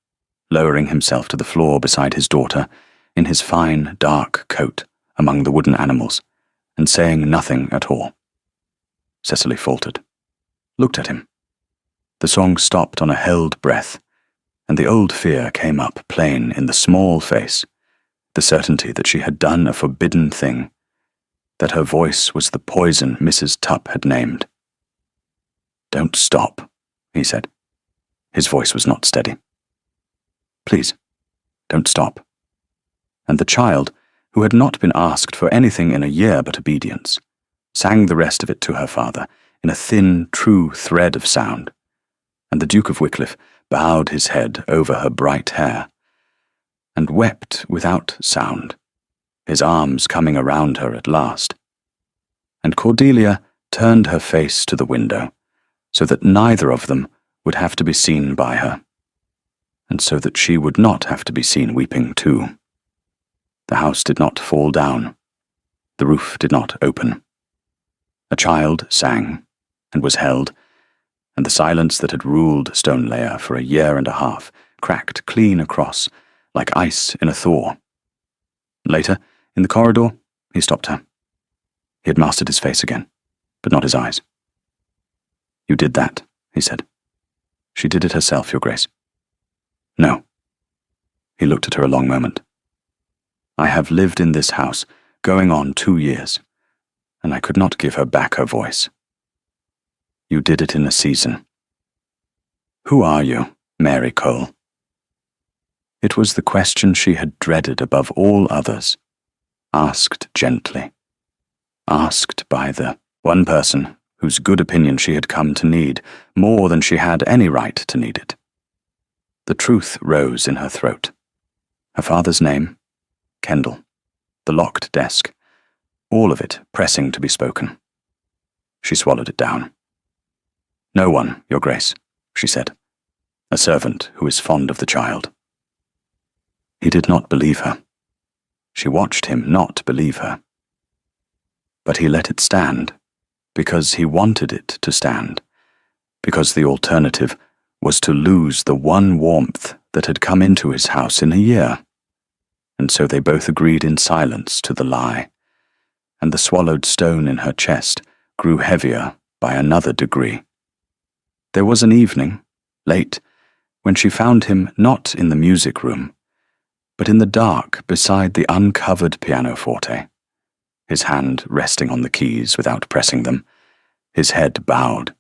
lowering himself to the floor beside his daughter in his fine, dark coat among the wooden animals, and saying nothing at all. Cecily faltered, looked at him. The song stopped on a held breath, and the old fear came up plain in the small face, the certainty that she had done a forbidden thing, that her voice was the poison Mrs. Tupp had named. Don't stop, he said. His voice was not steady. Please, don't stop. And the child, who had not been asked for anything in a year but obedience, sang the rest of it to her father in a thin, true thread of sound, and the Duke of Wycliffe bowed his head over her bright hair, and wept without sound, his arms coming around her at last. And Cordelia turned her face to the window, so that neither of them would have to be seen by her, and so that she would not have to be seen weeping too. The house did not fall down. The roof did not open. A child sang, and was held, and the silence that had ruled Stonelayer for a year and a half cracked clean across, like ice in a thaw. Later, in the corridor, he stopped her. He had mastered his face again, but not his eyes. You did that, he said. She did it herself, Your Grace. No. He looked at her a long moment. I have lived in this house, going on 2 years, and I could not give her back her voice. You did it in a season. Who are you, Mary Cole? It was the question she had dreaded above all others, asked gently, asked by the one person whose good opinion she had come to need more than she had any right to need it. The truth rose in her throat. Her father's name, Kendall, the locked desk, all of it pressing to be spoken. She swallowed it down. No one, Your Grace, she said. A servant who is fond of the child. He did not believe her. She watched him not believe her. But he let it stand, because he wanted it to stand, because the alternative was to lose the one warmth that had come into his house in a year. And so they both agreed in silence to the lie, and the swallowed stone in her chest grew heavier by another degree. There was an evening, late, when she found him not in the music room, but in the dark beside the uncovered pianoforte, his hand resting on the keys without pressing them, his head bowed.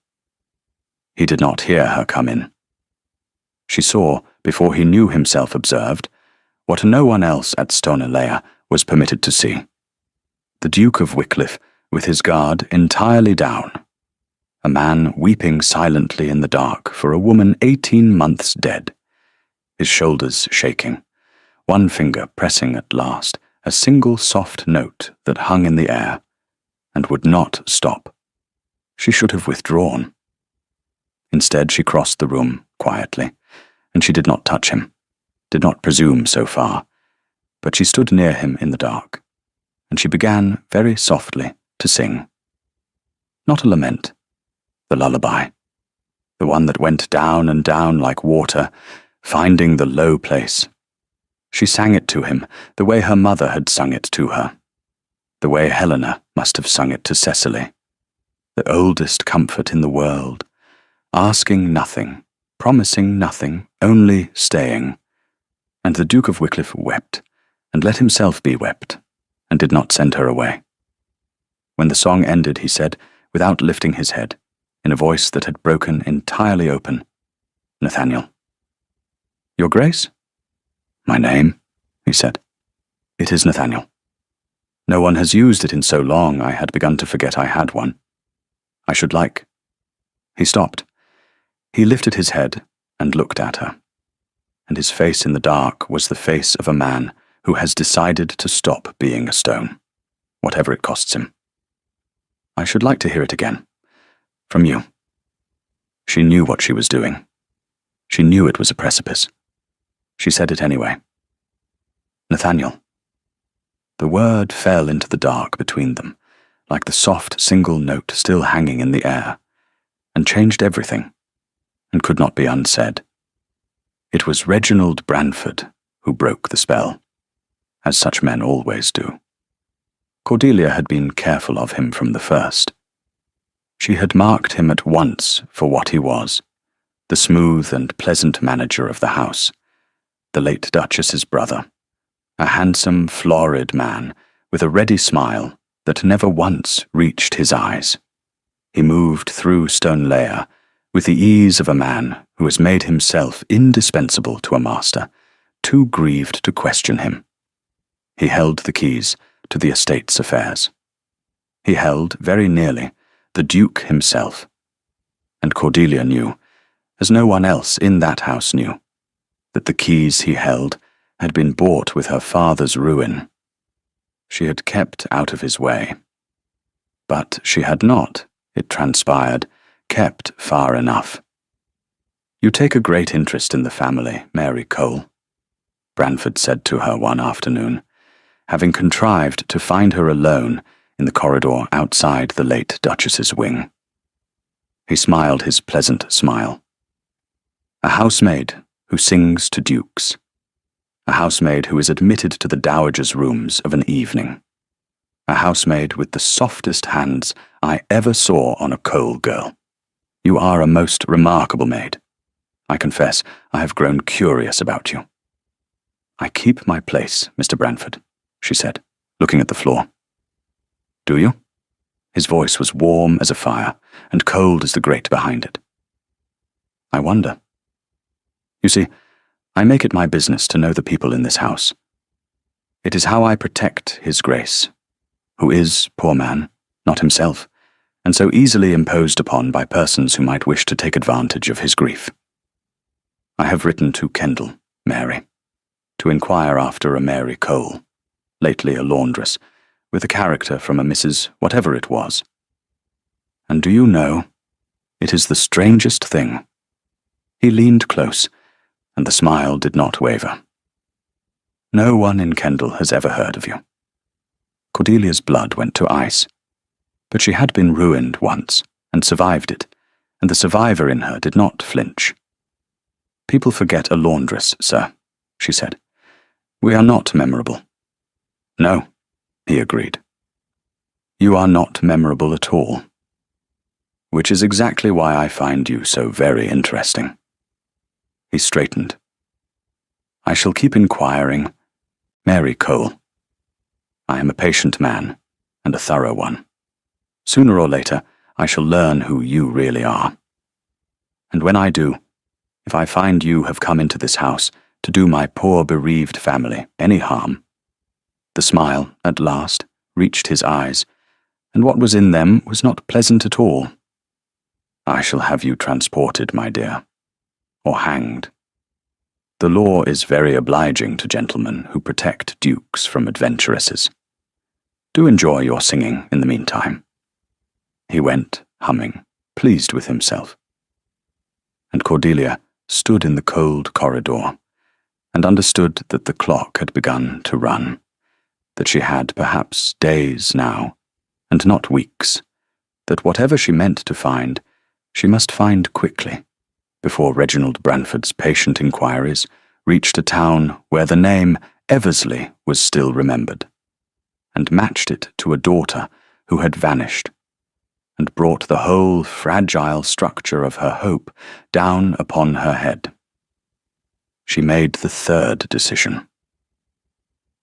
He did not hear her come in. She saw, before he knew himself observed, what no one else at Stonelayer was permitted to see. The Duke of Wycliffe, with his guard entirely down, a man weeping silently in the dark for a woman 18 months dead, his shoulders shaking, one finger pressing at last a single soft note that hung in the air, and would not stop. She should have withdrawn. Instead, she crossed the room quietly, and she did not touch him, did not presume so far, but she stood near him in the dark, and she began very softly to sing. Not a lament, the lullaby, the one that went down and down like water, finding the low place. She sang it to him the way her mother had sung it to her, the way Helena must have sung it to Cecily, the oldest comfort in the world, asking nothing, promising nothing, only staying. And the Duke of Wycliffe wept, and let himself be wept, and did not send her away. When the song ended, he said, without lifting his head, in a voice that had broken entirely open, "Nathaniel." "Your Grace?" "My name," he said. "It is Nathaniel. No one has used it in so long I had begun to forget I had one. I should like—" He stopped. He lifted his head and looked at her, and his face in the dark was the face of a man who has decided to stop being a stone, whatever it costs him. "I should like to hear it again. From you." She knew what she was doing. She knew it was a precipice. She said it anyway. "Nathaniel." The word fell into the dark between them, like the soft single note still hanging in the air, and changed everything, and could not be unsaid. It was Reginald Branford who broke the spell, as such men always do. Cordelia had been careful of him from the first. She had marked him at once for what he was, the smooth and pleasant manager of the house, the late Duchess's brother, a handsome, florid man with a ready smile that never once reached his eyes. He moved through Stoneleigh with the ease of a man who has made himself indispensable to a master, too grieved to question him. He held the keys to the estate's affairs. He held, very nearly, the Duke himself. And Cordelia knew, as no one else in that house knew, that the keys he held had been bought with her father's ruin. She had kept out of his way. But she had not, it transpired, kept far enough. "You take a great interest in the family, Mary Cole," Branford said to her one afternoon, having contrived to find her alone in the corridor outside the late Duchess's wing. He smiled his pleasant smile. "A housemaid who sings to dukes. A housemaid who is admitted to the dowager's rooms of an evening. A housemaid with the softest hands I ever saw on a Cole girl. You are a most remarkable maid. I confess I have grown curious about you." "I keep my place, Mr. Branford," she said, looking at the floor. "Do you?" His voice was warm as a fire, and cold as the grate behind it. "I wonder. You see, I make it my business to know the people in this house. It is how I protect His Grace, who is, poor man, not himself, and so easily imposed upon by persons who might wish to take advantage of his grief. I have written to Kendall, Mary, to inquire after a Mary Cole, lately a laundress, with a character from a Mrs. whatever it was. And do you know, it is the strangest thing." He leaned close, and the smile did not waver. "No one in Kendall has ever heard of you." Cordelia's blood went to ice. But she had been ruined once, and survived it, and the survivor in her did not flinch. "People forget a laundress, sir," she said. "We are not memorable." "No," he agreed. "You are not memorable at all. Which is exactly why I find you so very interesting." He straightened. "I shall keep inquiring. Mary Cole. I am a patient man, and a thorough one. Sooner or later, I shall learn who you really are. And when I do, if I find you have come into this house to do my poor bereaved family any harm—" The smile, at last, reached his eyes, and what was in them was not pleasant at all. "I shall have you transported, my dear, or hanged. The law is very obliging to gentlemen who protect dukes from adventuresses. Do enjoy your singing in the meantime." He went, humming, pleased with himself. And Cordelia stood in the cold corridor, and understood that the clock had begun to run, that she had perhaps days now, and not weeks, that whatever she meant to find, she must find quickly, before Reginald Branford's patient inquiries reached a town where the name Eversley was still remembered, and matched it to a daughter who had vanished, and brought the whole fragile structure of her hope down upon her head. She made the third decision,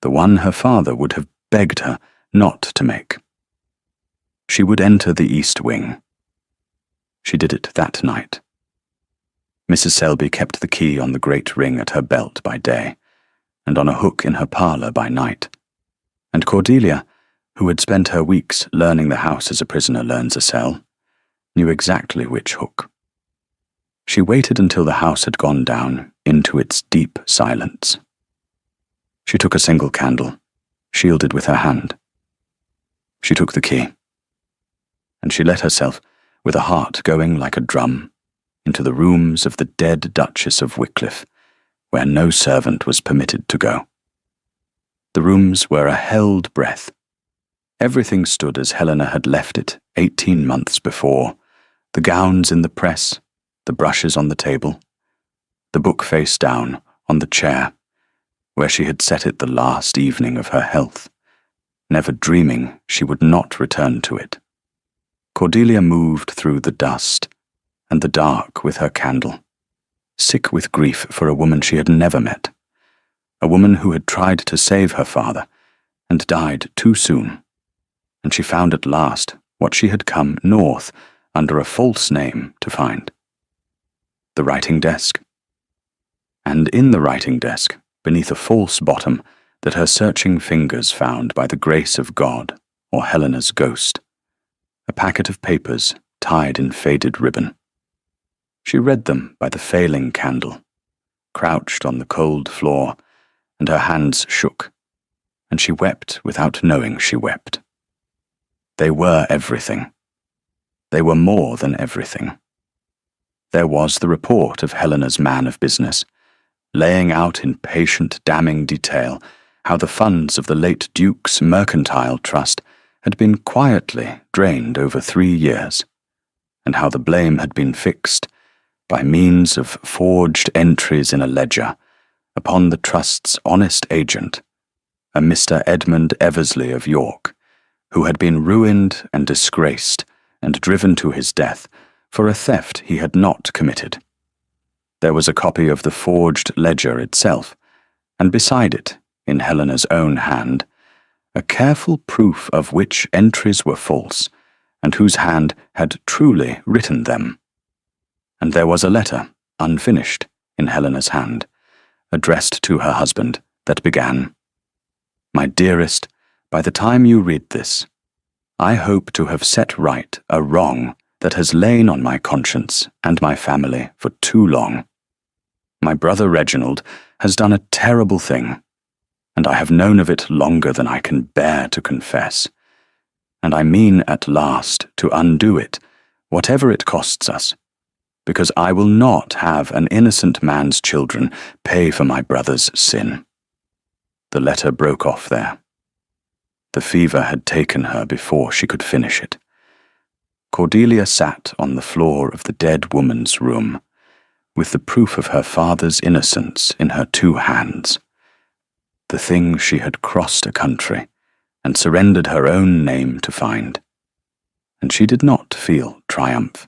the one her father would have begged her not to make. She would enter the East Wing. She did it that night. Mrs. Selby kept the key on the great ring at her belt by day, and on a hook in her parlour by night, and Cordelia, who had spent her weeks learning the house as a prisoner learns a cell, knew exactly which hook. She waited until the house had gone down into its deep silence. She took a single candle, shielded with her hand. She took the key, and she let herself, with a heart going like a drum, into the rooms of the dead Duchess of Wycliffe, where no servant was permitted to go. The rooms were a held breath. Everything stood as Helena had left it 18 months before, the gowns in the press, the brushes on the table, the book face down on the chair, where she had set it the last evening of her health, never dreaming she would not return to it. Cordelia moved through the dust and the dark with her candle, sick with grief for a woman she had never met, a woman who had tried to save her father and died too soon, and she found at last what she had come north under a false name to find. The writing desk. And in the writing desk, beneath a false bottom that her searching fingers found by the grace of God or Helena's ghost, a packet of papers tied in faded ribbon. She read them by the failing candle, crouched on the cold floor, and her hands shook, and she wept without knowing she wept. They were everything. They were more than everything. There was the report of Helena's man of business, laying out in patient, damning detail how the funds of the late Duke's mercantile trust had been quietly drained over 3 years, and how the blame had been fixed, by means of forged entries in a ledger, upon the trust's honest agent, a Mr. Edmund Eversley of York, who had been ruined and disgraced and driven to his death for a theft he had not committed. There was a copy of the forged ledger itself, and beside it, in Helena's own hand, a careful proof of which entries were false, and whose hand had truly written them. And there was a letter, unfinished, in Helena's hand, addressed to her husband, that began, "My dearest, by the time you read this, I hope to have set right a wrong that has lain on my conscience and my family for too long. My brother Reginald has done a terrible thing, and I have known of it longer than I can bear to confess, and I mean at last to undo it, whatever it costs us, because I will not have an innocent man's children pay for my brother's sin." The letter broke off there. The fever had taken her before she could finish it. Cordelia sat on the floor of the dead woman's room, with the proof of her father's innocence in her 2 hands, the thing she had crossed a country and surrendered her own name to find. And she did not feel triumph.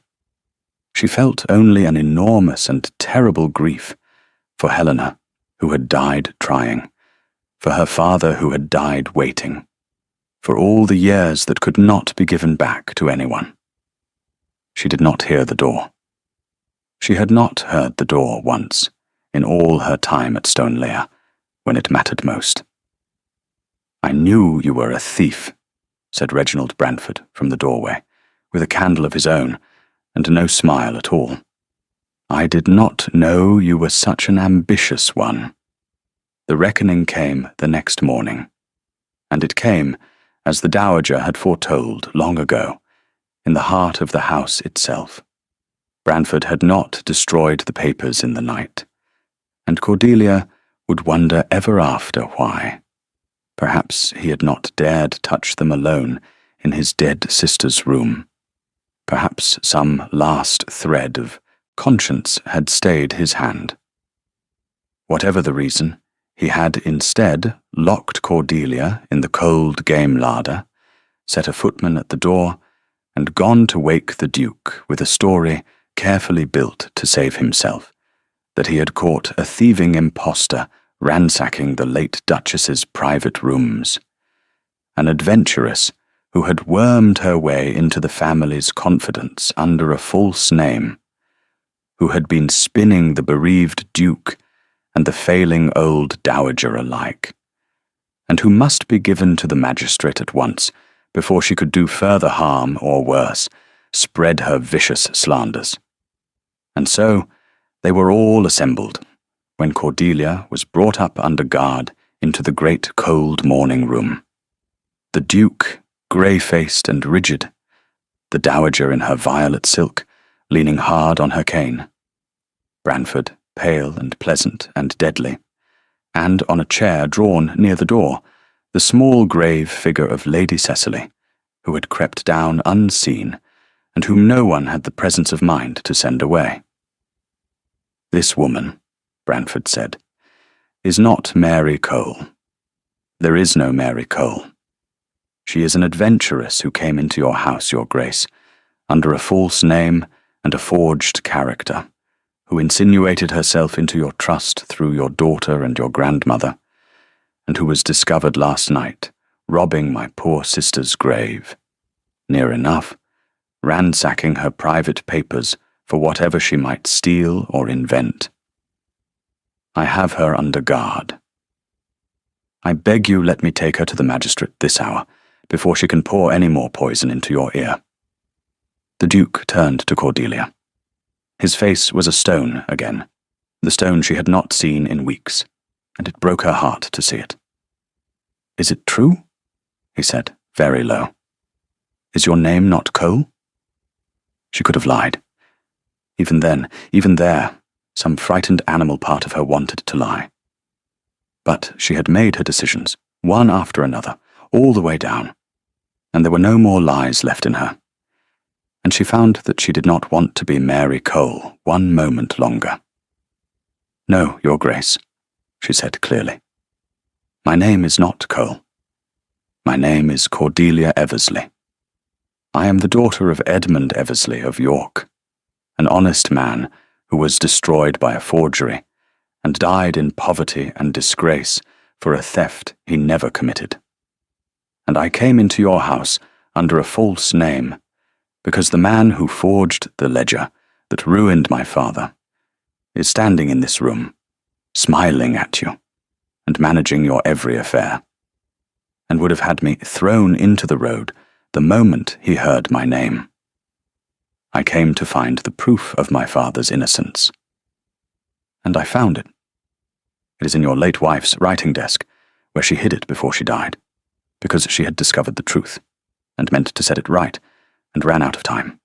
She felt only an enormous and terrible grief for Helena, who had died trying, for her father who had died waiting, for all the years that could not be given back to anyone. She did not hear the door. She had not heard the door once, in all her time at Stoneleigh, when it mattered most. "I knew you were a thief," said Reginald Branford from the doorway, with a candle of his own, and no smile at all. "I did not know you were such an ambitious one." The reckoning came the next morning, and it came, as the Dowager had foretold long ago, in the heart of the house itself. Branford had not destroyed the papers in the night, and Cordelia would wonder ever after why. Perhaps he had not dared touch them alone in his dead sister's room. Perhaps some last thread of conscience had stayed his hand. Whatever the reason, he had instead locked Cordelia in the cold game larder, set a footman at the door, and gone to wake the Duke with a story carefully built to save himself, that he had caught a thieving impostor ransacking the late Duchess's private rooms, an adventuress who had wormed her way into the family's confidence under a false name, who had been spinning the bereaved Duke and the failing old dowager alike, and who must be given to the magistrate at once before she could do further harm or worse, spread her vicious slanders. And so they were all assembled when Cordelia was brought up under guard into the great cold morning room. The Duke, grey-faced and rigid, the dowager in her violet silk, leaning hard on her cane, Branford, pale and pleasant and deadly, and on a chair drawn near the door, the small grave figure of Lady Cecily, who had crept down unseen and whom no one had the presence of mind to send away. "This woman," Branford said, "is not Mary Cole. There is no Mary Cole. She is an adventuress who came into your house, Your Grace, under a false name and a forged character, who insinuated herself into your trust through your daughter and your grandmother, and who was discovered last night, robbing my poor sister's grave. Near enough, ransacking her private papers for whatever she might steal or invent. I have her under guard. I beg you let me take her to the magistrate this hour, before she can pour any more poison into your ear." The Duke turned to Cordelia. His face was a stone again, the stone she had not seen in weeks, and it broke her heart to see it. "Is it true?" he said, very low. "Is your name not Cole?" She could have lied. Even then, even there, some frightened animal part of her wanted to lie. But she had made her decisions, one after another, all the way down, and there were no more lies left in her. And she found that she did not want to be Mary Cole 1 moment longer. "No, Your Grace," she said clearly. "My name is not Cole. My name is Cordelia Eversley. I am the daughter of Edmund Eversley of York, an honest man who was destroyed by a forgery and died in poverty and disgrace for a theft he never committed. And I came into your house under a false name, because the man who forged the ledger that ruined my father is standing in this room, smiling at you, and managing your every affair, and would have had me thrown into the road the moment he heard my name. I came to find the proof of my father's innocence. And I found it. It is in your late wife's writing desk, where she hid it before she died, because she had discovered the truth, and meant to set it right, and ran out of time.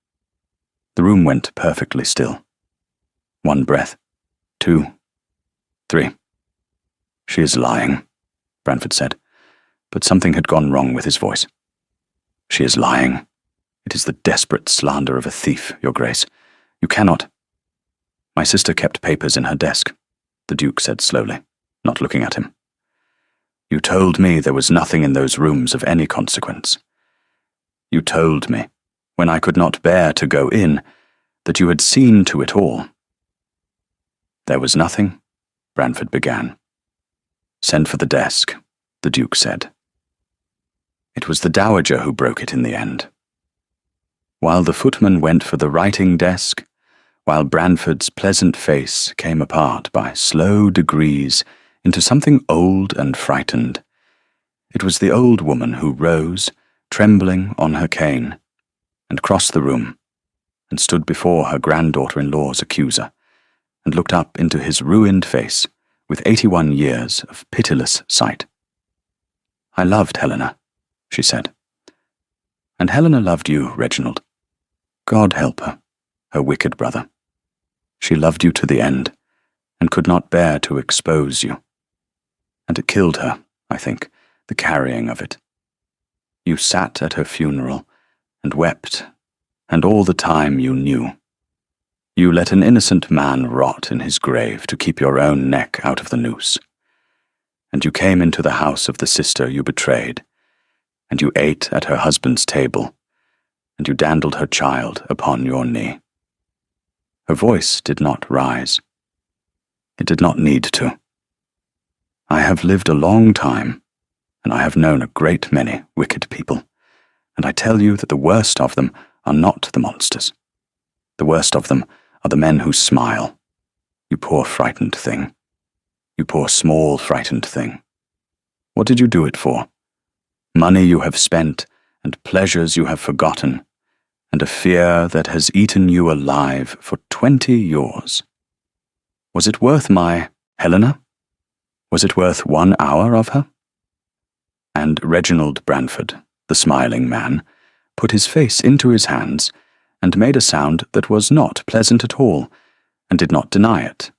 The room went perfectly still. 1 breath, 2, 3. "She is lying," Branford said, but something had gone wrong with his voice. "She is lying. It is the desperate slander of a thief, Your Grace. You cannot—" "My sister kept papers in her desk," the Duke said slowly, not looking at him. "You told me there was nothing in those rooms of any consequence. You told me, when I could not bear to go in, that you had seen to it all." "There was nothing," Branford began. "Send for the desk," the Duke said. It was the dowager who broke it in the end. While the footman went for the writing desk, while Branford's pleasant face came apart by slow degrees into something old and frightened, it was the old woman who rose, trembling on her cane, and crossed the room, and stood before her granddaughter-in-law's accuser, and looked up into his ruined face with 81 years of pitiless sight. "I loved Helena," she said. "And Helena loved you, Reginald. God help her, her wicked brother. She loved you to the end, and could not bear to expose you. And it killed her, I think, the carrying of it. You sat at her funeral and wept, and all the time you knew. You let an innocent man rot in his grave to keep your own neck out of the noose. And you came into the house of the sister you betrayed, and you ate at her husband's table, and you dandled her child upon your knee. Her voice did not rise. It did not need to. I have lived a long time, and I have known a great many wicked people, and I tell you that the worst of them are not the monsters. The worst of them are the men who smile. You poor frightened thing. You poor small frightened thing. What did you do it for? Money you have spent, and pleasures you have forgotten, and a fear that has eaten you alive for 20 years. Was it worth my Helena? Was it worth 1 hour of her? And Reginald Branford, the smiling man, put his face into his hands and made a sound that was not pleasant at all, and did not deny it,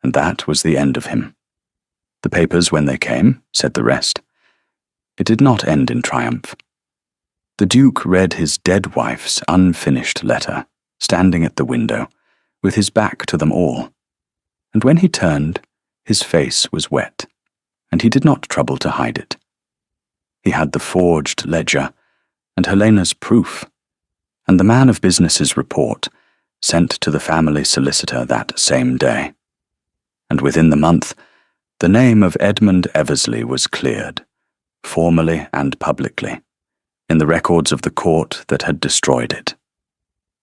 and that was the end of him. The papers, when they came, said the rest. It did not end in triumph. The Duke read his dead wife's unfinished letter, standing at the window, with his back to them all, and when he turned, his face was wet, and he did not trouble to hide it. He had the forged ledger, and Helena's proof, and the man of business's report, sent to the family solicitor that same day. And within the month, the name of Edmund Eversley was cleared, formally and publicly, in the records of the court that had destroyed it,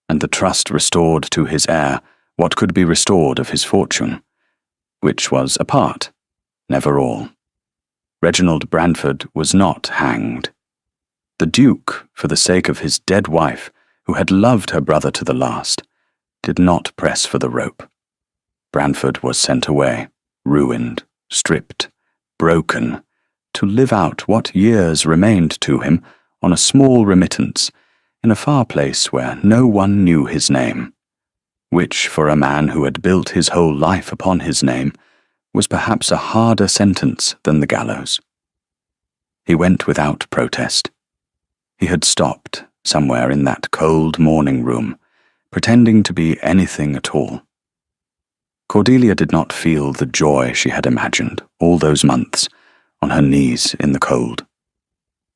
and the trust restored to his heir what could be restored of his fortune, which was a part, never all. Reginald Branford was not hanged. The Duke, for the sake of his dead wife, who had loved her brother to the last, did not press for the rope. Branford was sent away, ruined, stripped, broken, to live out what years remained to him on a small remittance in a far place where no one knew his name, which, for a man who had built his whole life upon his name, was perhaps a harder sentence than the gallows. He went without protest. He had stopped somewhere in that cold morning room, pretending to be anything at all. Cordelia did not feel the joy she had imagined all those months on her knees in the cold.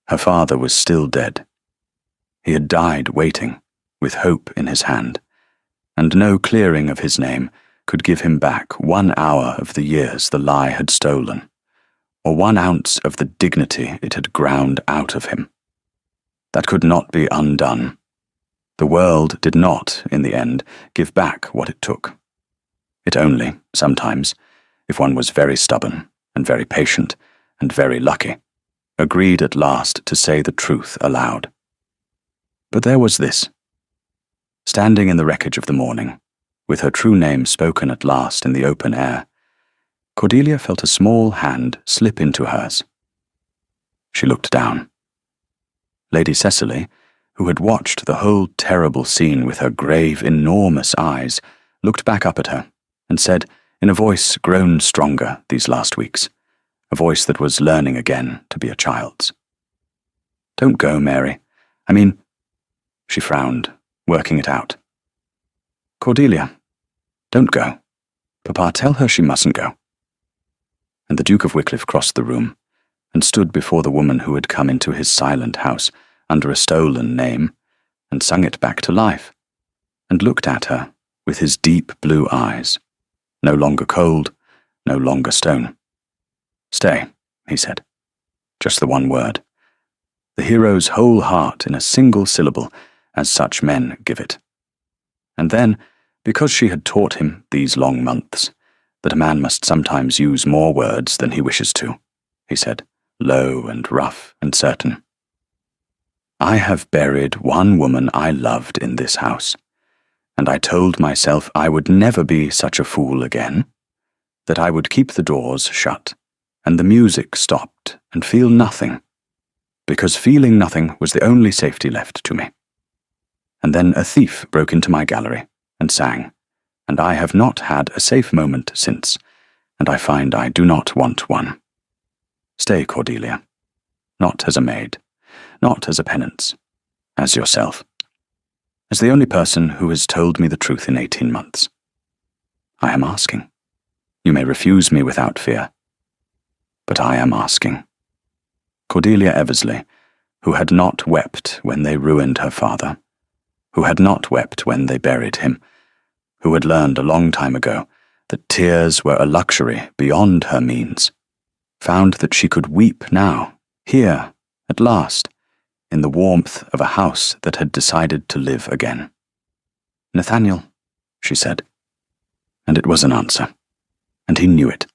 Her father was still dead. He had died waiting, with hope in his hand, and no clearing of his name could give him back 1 hour of the years the lie had stolen, or 1 ounce of the dignity it had ground out of him. That could not be undone. The world did not, in the end, give back what it took. It only, sometimes, if one was very stubborn and very patient and very lucky, agreed at last to say the truth aloud. But there was this. Standing in the wreckage of the morning, with her true name spoken at last in the open air, Cordelia felt a small hand slip into hers. She looked down. Lady Cecily, who had watched the whole terrible scene with her grave, enormous eyes, looked back up at her and said, in a voice grown stronger these last weeks, a voice that was learning again to be a child's. "Don't go, Mary. I mean—" She frowned, working it out. "Cordelia, don't go. Papa, tell her she mustn't go." And the Duke of Wycliffe crossed the room and stood before the woman who had come into his silent house under a stolen name and sung it back to life, and looked at her with his deep blue eyes, no longer cold, no longer stone. "Stay," he said. Just the one word. The hero's whole heart in a single syllable, as such men give it. And then, because she had taught him these long months, that a man must sometimes use more words than he wishes to, he said, low and rough and certain. "I have buried one woman I loved in this house, and I told myself I would never be such a fool again, that I would keep the doors shut, and the music stopped, and feel nothing, because feeling nothing was the only safety left to me. And then a thief broke into my gallery, and sang, and I have not had a safe moment since, and I find I do not want one. Stay, Cordelia. not as a maid, not as a penance, as yourself, as the only person who has told me the truth in 18 months. I am asking. You may refuse me without fear, but I am asking. Cordelia Eversley, who had not wept when they ruined her father, who had not wept when they buried him, who had learned a long time ago that tears were a luxury beyond her means, found that she could weep now, here, at last, in the warmth of a house that had decided to live again. "Nathaniel," she said. And it was an answer, and he knew it.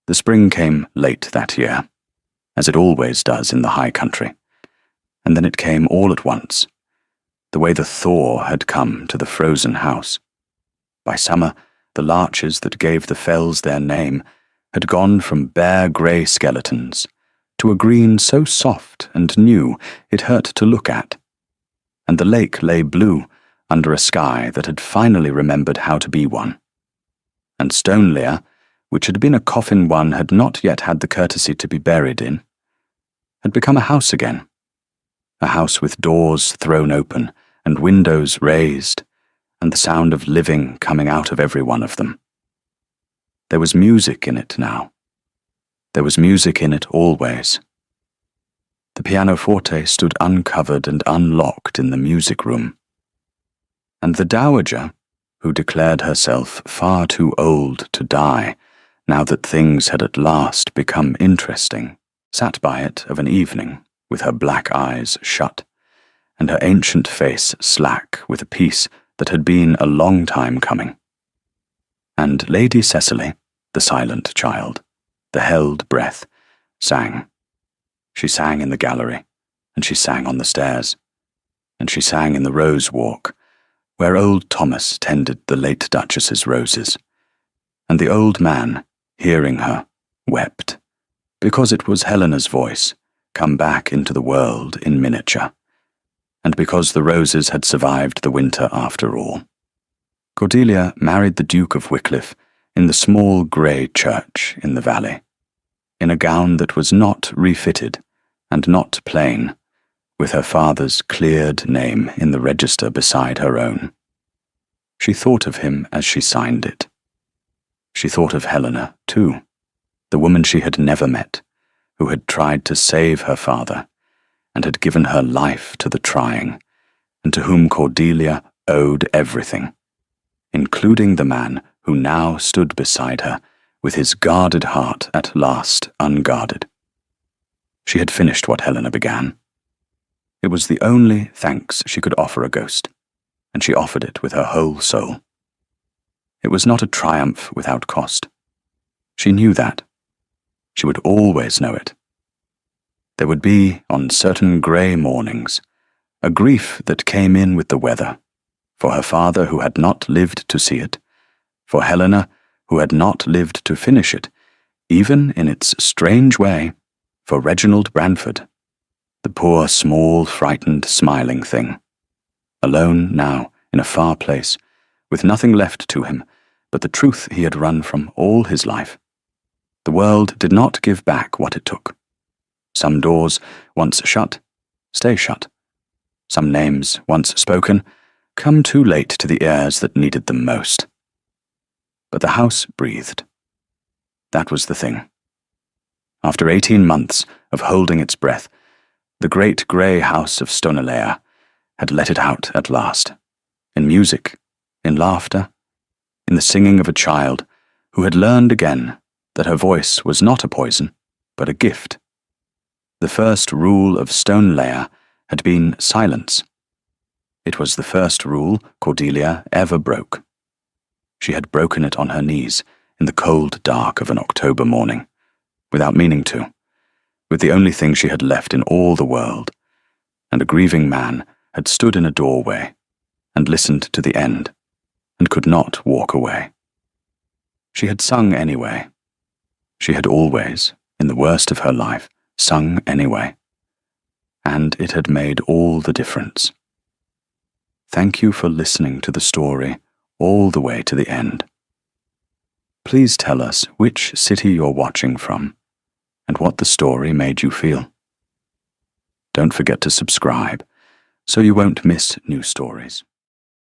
The spring came late that year, as it always does in the high country, and then it came all at once, the way the thaw had come to the frozen house. By summer, the larches that gave the fells their name had gone from bare grey skeletons to a green so soft and new it hurt to look at, and the lake lay blue under a sky that had finally remembered how to be one. And Stoneleigh, which had been a coffin one had not yet had the courtesy to be buried in, had become a house again, a house with doors thrown open and windows raised, and the sound of living coming out of every one of them. There was music in it now. There was music in it always. The pianoforte stood uncovered and unlocked in the music room, and the dowager, who declared herself far too old to die, now that things had at last become interesting, sat by it of an evening, with her black eyes shut, and her ancient face slack with a peace that had been a long time coming. And Lady Cecily, the silent child, the held breath, sang. She sang in the gallery, and she sang on the stairs, and she sang in the rose walk, where old Thomas tended the late Duchess's roses, and the old man, hearing her, wept, because it was Helena's voice, come back into the world in miniature, and because the roses had survived the winter after all. Cordelia married the Duke of Wycliffe in the small grey church in the valley, in a gown that was not refitted and not plain, with her father's cleared name in the register beside her own. She thought of him as she signed it. She thought of Helena, too, the woman she had never met, who had tried to save her father, and had given her life to the trying, and to whom Cordelia owed everything, including the man who now stood beside her, with his guarded heart at last unguarded. She had finished what Helena began. It was the only thanks she could offer a ghost, and she offered it with her whole soul. It was not a triumph without cost. She knew that. She would always know it. There would be, on certain grey mornings, a grief that came in with the weather, for her father who had not lived to see it, for Helena who had not lived to finish it, even in its strange way, for Reginald Branford, the poor, small, frightened, smiling thing, alone now in a far place, with nothing left to him but the truth he had run from all his life. The world did not give back what it took. Some doors, once shut, stay shut. Some names, once spoken, come too late to the ears that needed them most. But the house breathed. That was the thing. After 18 months of holding its breath, the great grey house of Stoneleigh had let it out at last, in music, in laughter, in the singing of a child who had learned again that her voice was not a poison, but a gift. The first rule of Stoneleigh had been silence. It was the first rule Cordelia ever broke. She had broken it on her knees in the cold dark of an October morning, without meaning to, with the only thing she had left in all the world, and a grieving man had stood in a doorway and listened to the end, and could not walk away. She had sung anyway. She had always, in the worst of her life, sung anyway. And it had made all the difference. Thank you for listening to the story all the way to the end. Please tell us which city you're watching from, and what the story made you feel. Don't forget to subscribe so you won't miss new stories.